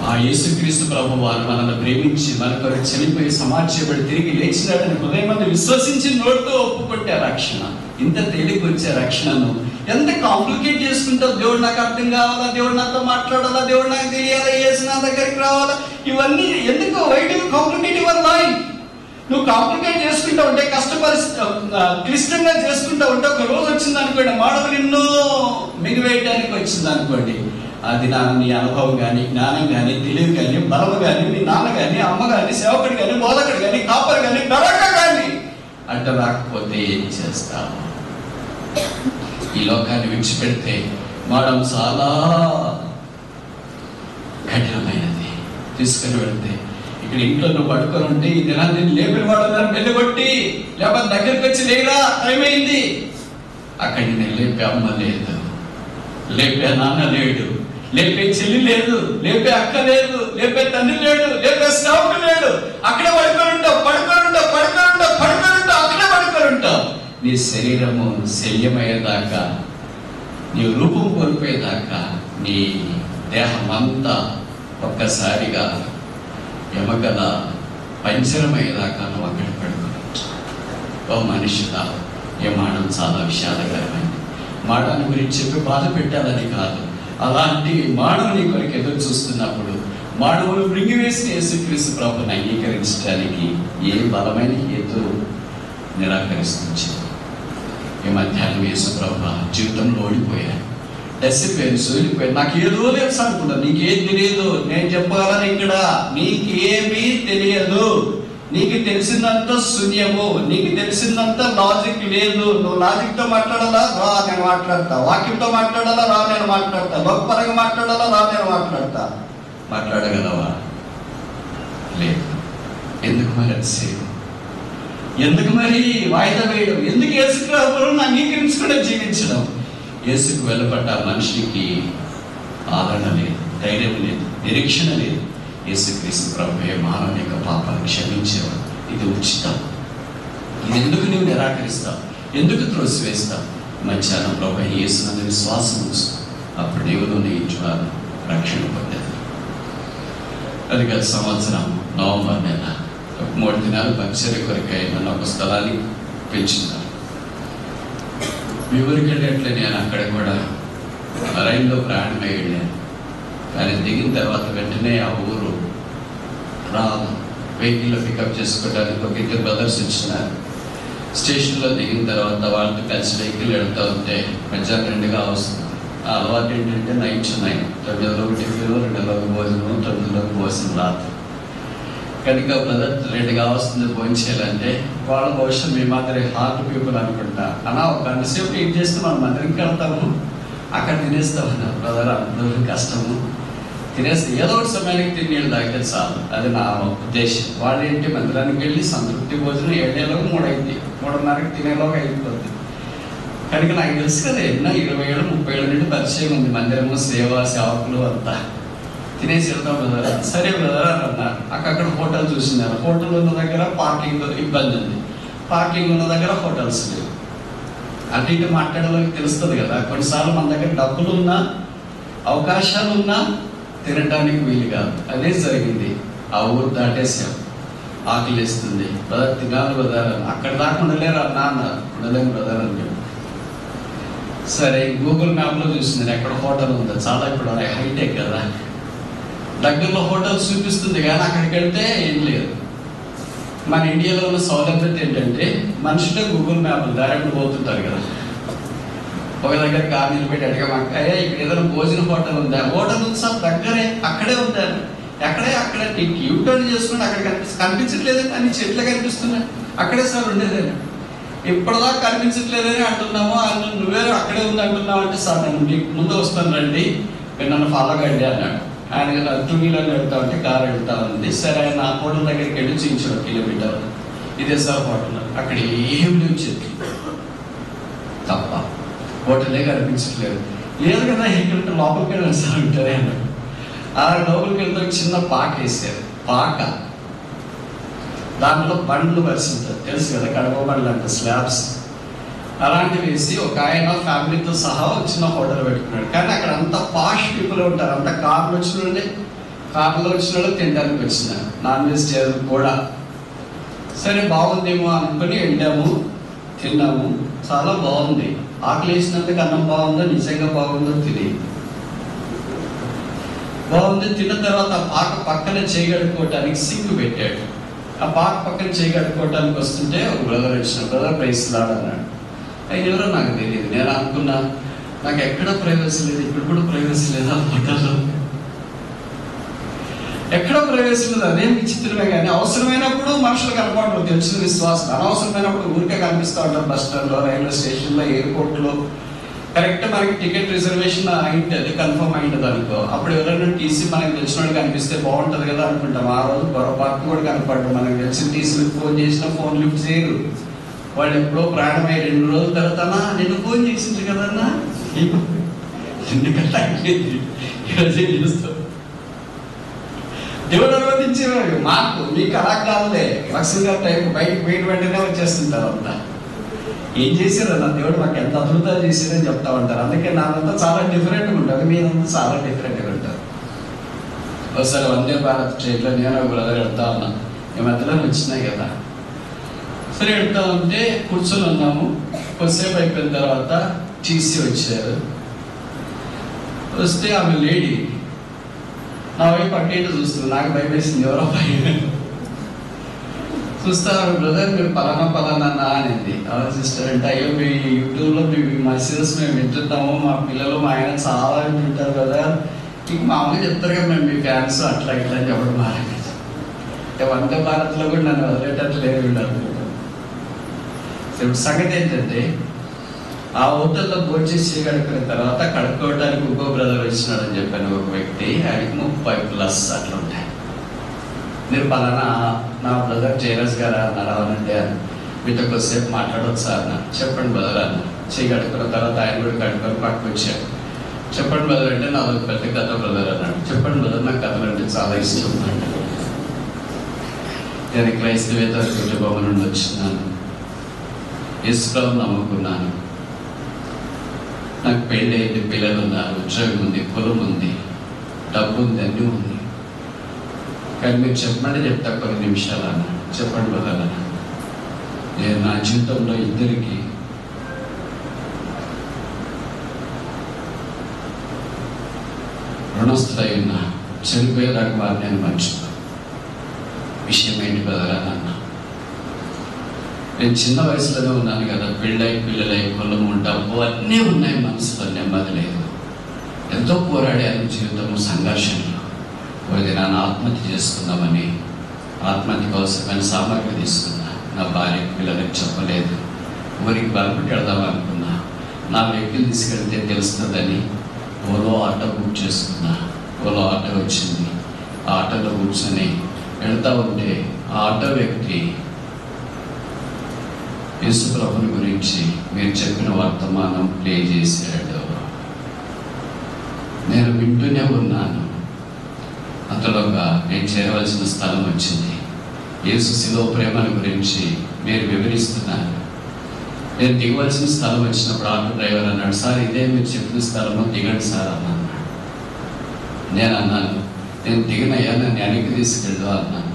H: ఆ యేసుక్రీస్తు ప్రభు వారు మనల్ని ప్రేమించి మన కొరకు చనిపోయి సమాజపడి తిరిగి లేచినాడని హృదయం మంది విశ్వసించి నోటితో ఒప్పుకుంటే రక్షణ. ఇంత తేలిక వచ్చే రక్షణను ఎంత కాంప్లికేట్ చేసుకుంటావు? దేవుడు నాకు అర్థం కావాలా, దేవుడు నాతో మాట్లాడాలా, దేవుడు నాకు తెలియాలా, యేసు నా దగ్గరికి రావాలా, ఇవన్నీ ఎందుకు? Why do you complicate your life? నువ్వు కాంప్లికేట్ చేసుకుంటా ఉంటే, క్లిష్టంగా చేసుకుంటా ఉంటే, ఒక రోజు వచ్చింది అనుకోండి, మానవులు ఎన్నో మిగివేయడానికి వచ్చింది అనుకోండి, అది నీ అనుభవం కానీ, జ్ఞానం కానీ, తెలివి కానీ, బలము కానీ, మీ నాన్న కానీ, అమ్మ కానీ, సేవకుడు కానీ, బోధకుడు కానీ, కాపరి కానీ, నడక కానీ అడ్డ రాకపోతే ఏం చేస్తావు? ఈ లోకాన్ని విడిచిపెడితే మాడం చాలా కఠినమైనది. తీసుకుని వెళ్తే ఇక్కడ ఇంట్లో నువ్వు పట్టుకొని ఉంటే ఈ దినాన్ని లేపిన వాడు వెళ్ళగొట్టి, లేకపోతే దగ్గరికి వచ్చి లేరా టైం అయింది, అక్కడి నేను లేపే అమ్మ లేదు, లేపే నాన్న లేడు, లేపే చెల్లి లేదు, లేపే అక్క లేదు, లేపే తండ్రి లేడు, లేపే సేవకుడు లేడు. అక్కడే పడుకొని ఉంటావు, అక్కడే పడుకొని ఉంటావు. నీ శరీరము శల్యమయ్యేదాకా, నీ రూపం కోల్పోయేదాకా, నీ దేహం అంతా ఒక్కసారిగా ఎమగల పంచరమయ్యేదాకా నువ్వు అక్కడ పడుకొని. ఓ మనిషిగా ఏ మాడం చాలా విషాదకరమైంది. మాడాన్ని గురించి చెప్పి బాధ పెట్టాలని కాదు, అలాంటి మానవు నీ కొరకు ఎదురు చూస్తున్నప్పుడు మానవులు మృంగివేసిన యేసుక్రీస్తు ప్రభువుని అంగీకరించడానికి ఏ బలమైన హేతువు నిరాకరిస్తుంది. ఈ మధ్యాహ్నం యేసు ప్రభు జీవితంలో ఓడిపోయాను, డెసిపోయాను, సోలిపోయాను, నాకు ఏదో లేదు అనుకున్నా. నీకేం తెలియదు, నేను చెప్పాలని ఇక్కడ నీకేమీ తెలియదు. నీకు తెలిసిందంత శూన్యము, నీకు తెలిసిందంత లాజిక్ లేదు. నువ్వు లాజిక్ తో మాట్లాడాలా, రా నేను మాట్లాడతా. వాక్యంతో మాట్లాడాలా, రా నేను మాట్లాడతా. లోకపరంగా మాట్లాడాలా, రా నేను మాట్లాడతా. మాట్లాడగలవా? లేదు. ఎందుకు మరి అతిశయం? ఎందుకు మరి వాయిదా వేయడం? ఎందుకు యేసుక్రీస్తును అంగీకరించుకుంటే జీవించడం? యేసుకు వెళ్ళబడ్డ మనిషికి ఆదరణ లేదు, ధైర్యం లేదు, నిరీక్షణ లేదు. యేసుక్రీస్తు ప్రభువే మానవుని యొక్క పాపాలను క్షమించేవాడు. ఇది ఉచితం. ఇది ఎందుకు నువ్వు నిరాకరిస్తావు? ఎందుకు త్రోసివేస్తావు? మధ్యాహ్నం ప్రభు యేసునందు విశ్వాసం ఉంచు, అప్పుడు నీవును నీ ఇంటి వారు రక్షణ పొందారు. అది గత సంవత్సరం నవంబర్ నెల 3 దినాలు పరిచర్య కొరకై నన్ను ఒక స్థలాన్ని పెంచున్నారు. మీ ఊరికి వెళ్ళేట్లే నేను అక్కడ కూడా రైల్లో ప్రయాణమై వెళ్ళాను. కానీ దిగిన తర్వాత వెంటనే ఆ ఊరు రాదు. వెహికల్లో పికప్ చేసుకోవడానికి ఒక 2 బ్రదర్స్ వచ్చినారు. స్టేషన్లో దిగిన తర్వాత వాళ్ళతో కలిసి వెహికల్ వెళ్తూ ఉంటే మధ్యాహ్నం 2గా వస్తుంది. ఆ అలవాటు ఏంటంటే 9 to 9, 9 టిఫిన్, 2 భోజనం, 9 భోజనం రాత్రి. కనుక బ్రదర్ 2గా వస్తుంది భోజనం చేయాలంటే వాళ్ళ భవిష్యత్ మీ మాదిరి హార్ట్ పీపుల్ అనుకుంటా. అలా ఒక గంట సేపు ఏం చేస్తే మనం మందిరికి వెళ్తాము, అక్కడ తినేస్తామన్నారు. బ్రదర్ అందరూ కష్టము, తినేస్తే ఏదో ఒక సమయానికి తిని నీళ్ళు తాగితే చాలు, అది నా ఉద్దేశం. వాళ్ళు ఏంటి మందిరానికి వెళ్ళి సంతృప్తి భోజనం 7 3 అయింది, 3:30కి తినేలోకి అయిపోతుంది. కనుక నాకు తెలుసు కదా, ఎన్నో 20 ఏళ్ళు 30 ఏళ్ళ నుండి పరిచయం ఉంది మందిరము, సేవకులు అంతా. తినేసి వెళ్తాం బ్రదర్. సరే బ్రదర్ అని అన్నారు. అక్కడ హోటల్ చూసినారు. హోటల్ ఉన్న దగ్గర పార్కింగ్ ఇబ్బంది ఉంది, పార్కింగ్ ఉన్న దగ్గర హోటల్స్ లేవు. అటు ఇటు మాట్లాడాలని తెలుస్తుంది కదా. కొన్నిసార్లు మన దగ్గర డబ్బులు ఉన్నా, అవకాశాలు ఉన్నా తినడానికి వీలు కాదు. అదే జరిగింది. ఆ ఊరు దాటేసాం. ఆకలి వేస్తుంది, బ్రదర్ తినాలి బ్రదర్ అని. అక్కడ దాకా ఉండలేరు అన్నా అన్నారు. ఉండలేము బ్రదర్ అని చెప్పి సరే గూగుల్ మ్యాప్లో చూసింది ఎక్కడ హోటల్ ఉందో. చాలా ఇప్పుడు హైటెక్ కదా, దగ్గరలో హోటల్స్ చూపిస్తుంది, కానీ అక్కడికి వెళ్తే ఏం లేదు. మన ఇండియాలో ఉన్న సౌలభ్యత ఏంటంటే మనుషులే గూగుల్ మ్యాప్ డైరెక్ట్ పోతుంటారు కదా. ఒక దగ్గర కార్ నిలబెట్టి అడిగాక అయ్యా ఇక్కడ ఏదైనా భోజన హోటల్ ఉందా? హోటల్ ఉంది సార్, దగ్గరే, అక్కడే ఉంటారు. అక్కడే యూటర్న్ చేసుకుంటే అక్కడ కనిపించట్లేదని అన్ని చెట్లు కనిపిస్తున్నాయి. అక్కడే సార్ ఉండేదని. ఇప్పటిదాకా కనిపించట్లేదని అంటున్నాము, నువ్వే అక్కడే ఉంది అంటున్నావు అంటే సార్ నేను మీకు ముందు వస్తాను రండి, మీరు నన్ను ఫాలో కండి అన్నాడు. ఆయన 2 వీలర్లు వెళ్తా ఉంటే కారు వెళ్తా ఉంది. సరే ఆయన ఆ హోటల్ దగ్గరికి వెళ్ళి చూపించాడు 1 కిలోమీటర్. ఇదే సార్ హోటల్. అక్కడ ఏం లేవు, చెట్లు తప్ప, హోటలే కనిపించట్లేదు. లేదు కదా ఇక్కడ లోపలికి వెళ్ళాలి సార్ ఉంటారే అన్నాడు. అలా లోపలికి వెళ్తే చిన్న పాక వేసారు. పాక దాంట్లో బండ్లు పరిస్థితి తెలుసు కదా, కడప బండ్లు అంటే స్లాబ్స్ అలాంటివి వేసి ఒక ఆయన ఫ్యామిలీతో సహా చిన్న హోటల్ పెట్టుకున్నాడు. కానీ అక్కడ అంత పాష్ పీపుల్ ఉంటారు, అంత కార్లు వచ్చిన వాళ్ళు తినడానికి వచ్చినారు, నాన్ వెజిటేరియన్ కూడా. సరే బాగుందేమో అనుకుని వెళ్ళాము, తిన్నాము. చాలా బాగుంది. ఆకలి వేసినందుకు అన్నం బాగుందో నిజంగా బాగుందో తెలియదు. బాగుంది. తిన్న తర్వాత ఆ పాక పక్కన చేయగడుకోవటానికి సింక్ పెట్టాడు. ఆ పాక పక్కన చేయగడుకోవటానికి వస్తుంటే ఒక బ్రదర్ వచ్చిన బ్రదర్ ప్రైస్ లాడన్నాడు. ఆయన ఎవరో నాకు తెలియదు. నేను అనుకున్నా నాకు ఎక్కడ ప్రైవసీ లేదు, ఇప్పుడు కూడా ప్రైవసీ లేదా హోటల్లో, ఎక్కడ ప్రైవసీ లేదు. అదేం విచిత్రమే. కానీ అవసరమైనప్పుడు మనుషులు కనపడరు, తెలిసిన విశ్వాసం. అనవసరమైనప్పుడు ఊరికే కనిపిస్తూ ఉంటారు బస్ స్టాండ్లో, రైల్వే స్టేషన్లో, ఎయిర్పోర్ట్లో. కరెక్ట్ మనకి టికెట్ రిజర్వేషన్ అయింది, అది కన్ఫర్మ్ అయింది అనుకో, అప్పుడు ఎవరైనా టీసీ మనకు తెలిసిన వాడు కనిపిస్తే బాగుంటుంది కదా అనుకుంటాం. ఆ రోజు పొరపాటు కూడా కనపడరు. మనకు తెలిసిన టీసీలకు ఫోన్ చేసినా ఫోన్ లిఫ్ట్ చేయరు. వాళ్ళు ఎప్పుడో ప్రాణమై 2 రోజుల తర్వాత నేను ఫోన్ చేసింది కదన్నా, ఎందుకంటే చేస్తాం. దేవుడు అనుమతించేవాడు. మాకు మీకు అలా కాదులే, లక్ష్యంగా టైం బయటకు పోయిన వెంటనే వచ్చేస్తుంటారు అంతా. ఏం చేశారన్నా దేవుడు మాకు ఎంత అద్భుతాలు చేశారని చెప్తా ఉంటారు. అందుకే నాదంతా చాలా డిఫరెంట్గా ఉంటుంది, మీదంతా చాలా డిఫరెంట్గా ఉంటారు. ఒకసారి వందే భారత్ ట్రైన్లో నేను ఒక బ్రదర్ వెళ్తా ఉన్నా. ఈ మధ్యలో వచ్చినాయి కదా, సరే వెళ్తా ఉంటే కూర్చొని ఉన్నాము. కొద్దిసేపు అయిపోయిన తర్వాత టీసీ వచ్చారు. వస్తే ఆమె లేడీ నా వైపు అట్టేట చూస్తుంది. నాకు భయం వేసింది, ఎవరో భయం చూస్తారు. బ్రదర్ మీరు పలానా అనేది. సిస్టర్ అంటే అయ్యో మీ యూట్యూబ్లో మీ మెసేజెస్ మేము వింటున్నాము, మా పిల్లలు మా ఆయన చాలా వింటుంటారు కదా, ఇంక మామూలుగా చెప్తారు కదా మేము మీ ఫ్యాన్స్ అట్లా ఇట్లా అని చెప్పడం మారండి. అంటే వందే భారత్లో కూడా నన్ను వదిలేటట్లు లేదు వీళ్ళు. ఇప్పుడు సంగతి ఏంటంటే ఆ హోటల్లో భోజేసి కడుక్కున్న తర్వాత కడుక్కోవడానికి ఇంకో బ్రదర్ వచ్చినాడని చెప్పాను. ఒక వ్యక్తి, ఆయనకి 30+ అట్లా ఉంటాయి. మీరు పలానా నా బ్రదర్ జయరాజ్ గారు అన్నారు. అవునండి అని. మీతో కొద్దిసేపు మాట్లాడవచ్చు అన్న. చెప్పండి బ్రదర్ అన్న. చేయి కడుక్కున్న తర్వాత ఆయన కూడా కడుక్కొని పక్కకు వచ్చాడు. చెప్పండి బ్రదర్ అంటే నాది పెద్ద కథ బ్రదర్ అన్నాడు. చెప్పండి బ్రదర్ నాకు కథలు అంటే చాలా ఇష్టం అన్నాడు. నేను క్రైస్తవేతర కుటుంబం నుండి వచ్చినాను, యేసుప్రభువుని నమ్ముకున్నాను, నాకు పెళ్ళి అయింది, పిల్లలు ఉన్నారు, ఉద్యోగం ఉంది, పొలం ఉంది, డబ్బు ఉంది, అన్నీ ఉంది. కానీ మీరు చెప్పమంటే చెప్తా కొన్ని నిమిషాలు అన్నాడు. చెప్పండి బ్రదర్ అన్నాడు. నేను నా జీవితంలో ఇద్దరికి రుణస్థులై ఉన్నా, చనిపోయేదాకా వారిని నేను మర్చిపో. విషయం ఏంటి బ్రదర్ అని అన్నా. నేను చిన్న వయసులోనే ఉన్నాను కదా, పెళ్ళై పిల్లలై పొలము డబ్బు అన్నీ ఉన్నాయి, మనసులో నెమ్మది లేదు. ఎంతో పోరాడాను జీవితంలో సంఘర్షణలో. ఒకటి నన్ను ఆత్మహత్య చేసుకుందామని ఆత్మహత్య కోసమైన సామగ్రి తీసుకున్నా. నా భార్య పిల్లలకు చెప్పలేదు. ఊరికి బలపట్టి వెళ్దాం అనుకున్నా. నా వెహికల్ తీసుకెళ్తే తెలుస్తుందని ఓలో ఆటో బుక్ చేసుకున్నా. ఓలో ఆటో వచ్చింది. ఆ ఆటోలో కూర్చొని వెళ్తా ఉంటే ఆ ఆటో వ్యక్తి యేసుప్రభుని గురించి మీరు చెప్పిన వర్తమానం ప్లే చేశాడు. నేను వింటూనే ఉన్నాను. అంతలోగా నేను చేరవలసిన స్థలం వచ్చింది. యేసు శిలువ ప్రేమల గురించి మీరు వివరిస్తున్నారు. నేను దిగవలసిన స్థలం వచ్చినప్పుడు ఆటో డ్రైవర్ అన్నాడు, సార్ ఇదే మీరు చెప్పిన స్థలంలో దిగండి సార్ అన్నాడు. నేను అన్నాను, నేను దిగినయ్యా, నన్ను వెనక్కి తీసుకెళ్ళు అన్నాను.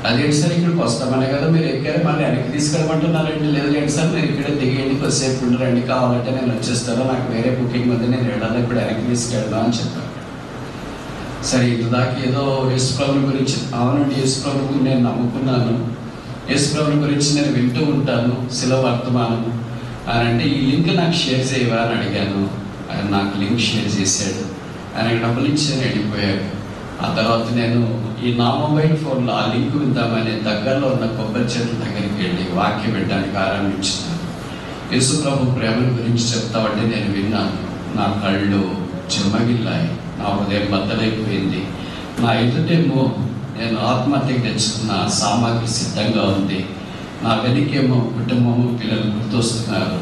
H: అదేంటి సార్ ఇక్కడికి వస్తామనే కదా మీరు ఎక్కారు, మళ్ళీ వెనక్కి తీసుకెళ్ళమంటున్నారండి. లేదండి సార్ నేను ఇక్కడే దిగేయండి, కొద్దిసేపు ఉండరండి, కావాలంటే నేను వచ్చేస్తాను, నాకు వేరే బుకింగ్ ఉంది, నేను వెళ్ళాలి, ఇప్పుడు వెనక్కి తీసుకెళ్దాం అని చెప్పాను. సరే ఇంతదాకా ఏదో యేసుప్రభుని గురించి, అవునండి యేసుప్రభుని నేను నమ్ముకున్నాను, యేసుప్రభుని గురించి నేను వింటూ ఉంటాను, శిలువ వర్తమానం అని అంటే ఈ లింక్ నాకు షేర్ చేయవా అని అడిగాను. ఆయన నాకు లింక్ షేర్ చేశాడు. ఆయనకి డబ్బులు ఇచ్చాను, వెళ్ళిపోయాడు. ఆ తర్వాత నేను ఈ నా మొబైల్ ఫోన్లో ఆ లింక్ విద్దామని దగ్గరలో ఉన్న కొబ్బరి చెట్ల దగ్గరికి వెళ్ళి వాక్యం వినడానికి ఆరంభించినాను. యేసుప్రభు ప్రేమల గురించి చెప్తామంటే నేను విన్నాను. నా కళ్ళు చెమ్మగిల్లాయి, నా హృదయం బద్దలైపోయింది. నా ఎదుటేమో నేను ఆత్మహత్యకు తెచ్చుకున్న సామాగ్రి సిద్ధంగా ఉంది. నా వెనకేమో కుటుంబము పిల్లలు గుర్తొస్తున్నారు.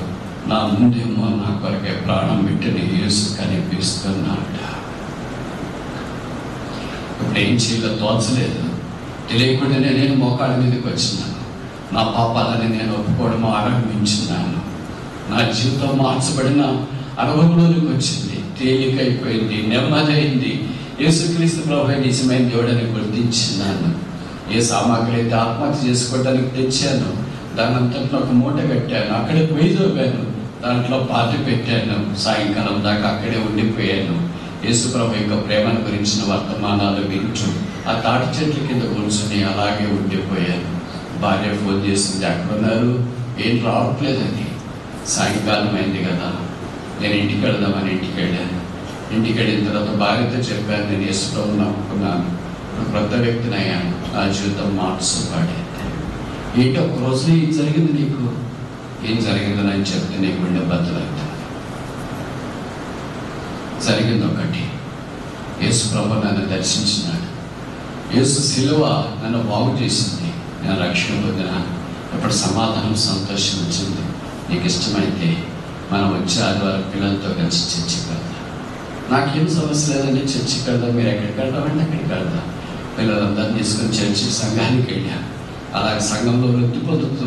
H: నా ముందేమో నా కొరకే ప్రాణం పెట్టిన యేసు కనిపిస్తున్నాడు. ఇప్పుడు ఏం చేయాలో తోచలేదు. తెలియకుండానే నేను మోకాళ్ళ మీదకి వచ్చినాను. నా పాపాలని నేను ఒప్పుకోవడం ఆరంభించున్నాను. నా జీవితం మార్చబడిన అనుభవంలోనికి వచ్చింది. తేలికైపోయింది, నెమ్మది అయింది. యేసుక్రీస్తు ప్రభువే నిజమైన దేవుడని గుర్తించినాను. ఏ సామాగ్రి అయితే ఆత్మహత్య చేసుకోవడానికి తెచ్చాను, దాని అంతట్లో ఒక మూట కట్టాను, అక్కడే పొయ్యి తోపాను, దాంట్లో పాతి పెట్టాను, సాయంకాలం దాకా అక్కడే ఉండిపోయాను. యేసుప్రభు యొక్క ప్రేమల గురించిన వర్తమానాలు వింటూ ఆ తాటి చెట్ల కింద కూర్చొని అలాగే ఉండిపోయాను. భార్య ఫోన్ చేసింది, అక్కడ ఉన్నారు, ఏం రావట్లేదని. సాయంకాలం అయింది కదా, నేను ఇంటికి వెళదామని ఇంటికి వెళ్ళాను. ఇంటికి వెళ్ళిన తర్వాత భార్యతో చెప్పాను, నేను యేసుప్రభుని నమ్ముకున్నాను, కొత్త వ్యక్తిని అయ్యాను, నా జీవితం మార్చబడింది. ఏంటి ఒక రోజులో ఏం జరిగింది నీకు? ఏం జరిగిందని అని చెప్తే నీకు ఉండే బద్దలవుతుంది. జరిగింది ఒకటి, యేసుప్రభు నన్ను దర్శించినాడు. యేసు శిలువ నన్ను బాగు చేసింది. నేను రక్షణ పొందినాను. ఇప్పుడు సమాధానం, సంతోషం వచ్చింది. నీకు ఇష్టమైతే మనం వచ్చే ఆదివారం పిల్లలతో కలిసి చర్చికి వెళ్దాం. నాకేం సమస్య లేదండి, చర్చికి వెళ్దాం. మీరు ఎక్కడికి వెళ్దామంటే అక్కడికి వెళ్దాం. పిల్లలందరినీ తీసుకొని చర్చి సంఘానికి వెళ్ళాను. అలాగే సంఘంలో వృద్ధి పొందుతూ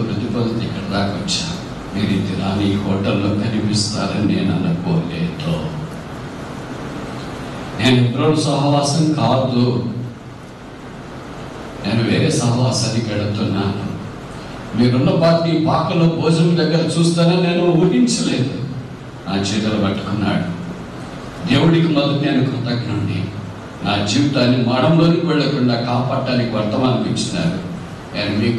H: ఇక్కడ దాకా వచ్చాను. మీరు ఇది రాని హోటల్లో కనిపిస్తారని నేను అనుకోలేదు. నేను ఎప్పుడు సహవాసం కాదు, నేను వేరే సహవాసానికి వెళుతున్నాను. మీరున్న పార్టీ పాకలో భోజనం దగ్గర చూస్తానని నేను ఊహించలేదు. నా చేతులు పట్టుకున్నాడు. దేవుడికి మొదటి నేను కృతజ్ఞుడిని. నా జీవితాన్ని మడంలోనికి వెళ్లకుండా కాపాడటానికి వర్తమానం ఇచ్చినారు. నేను మీ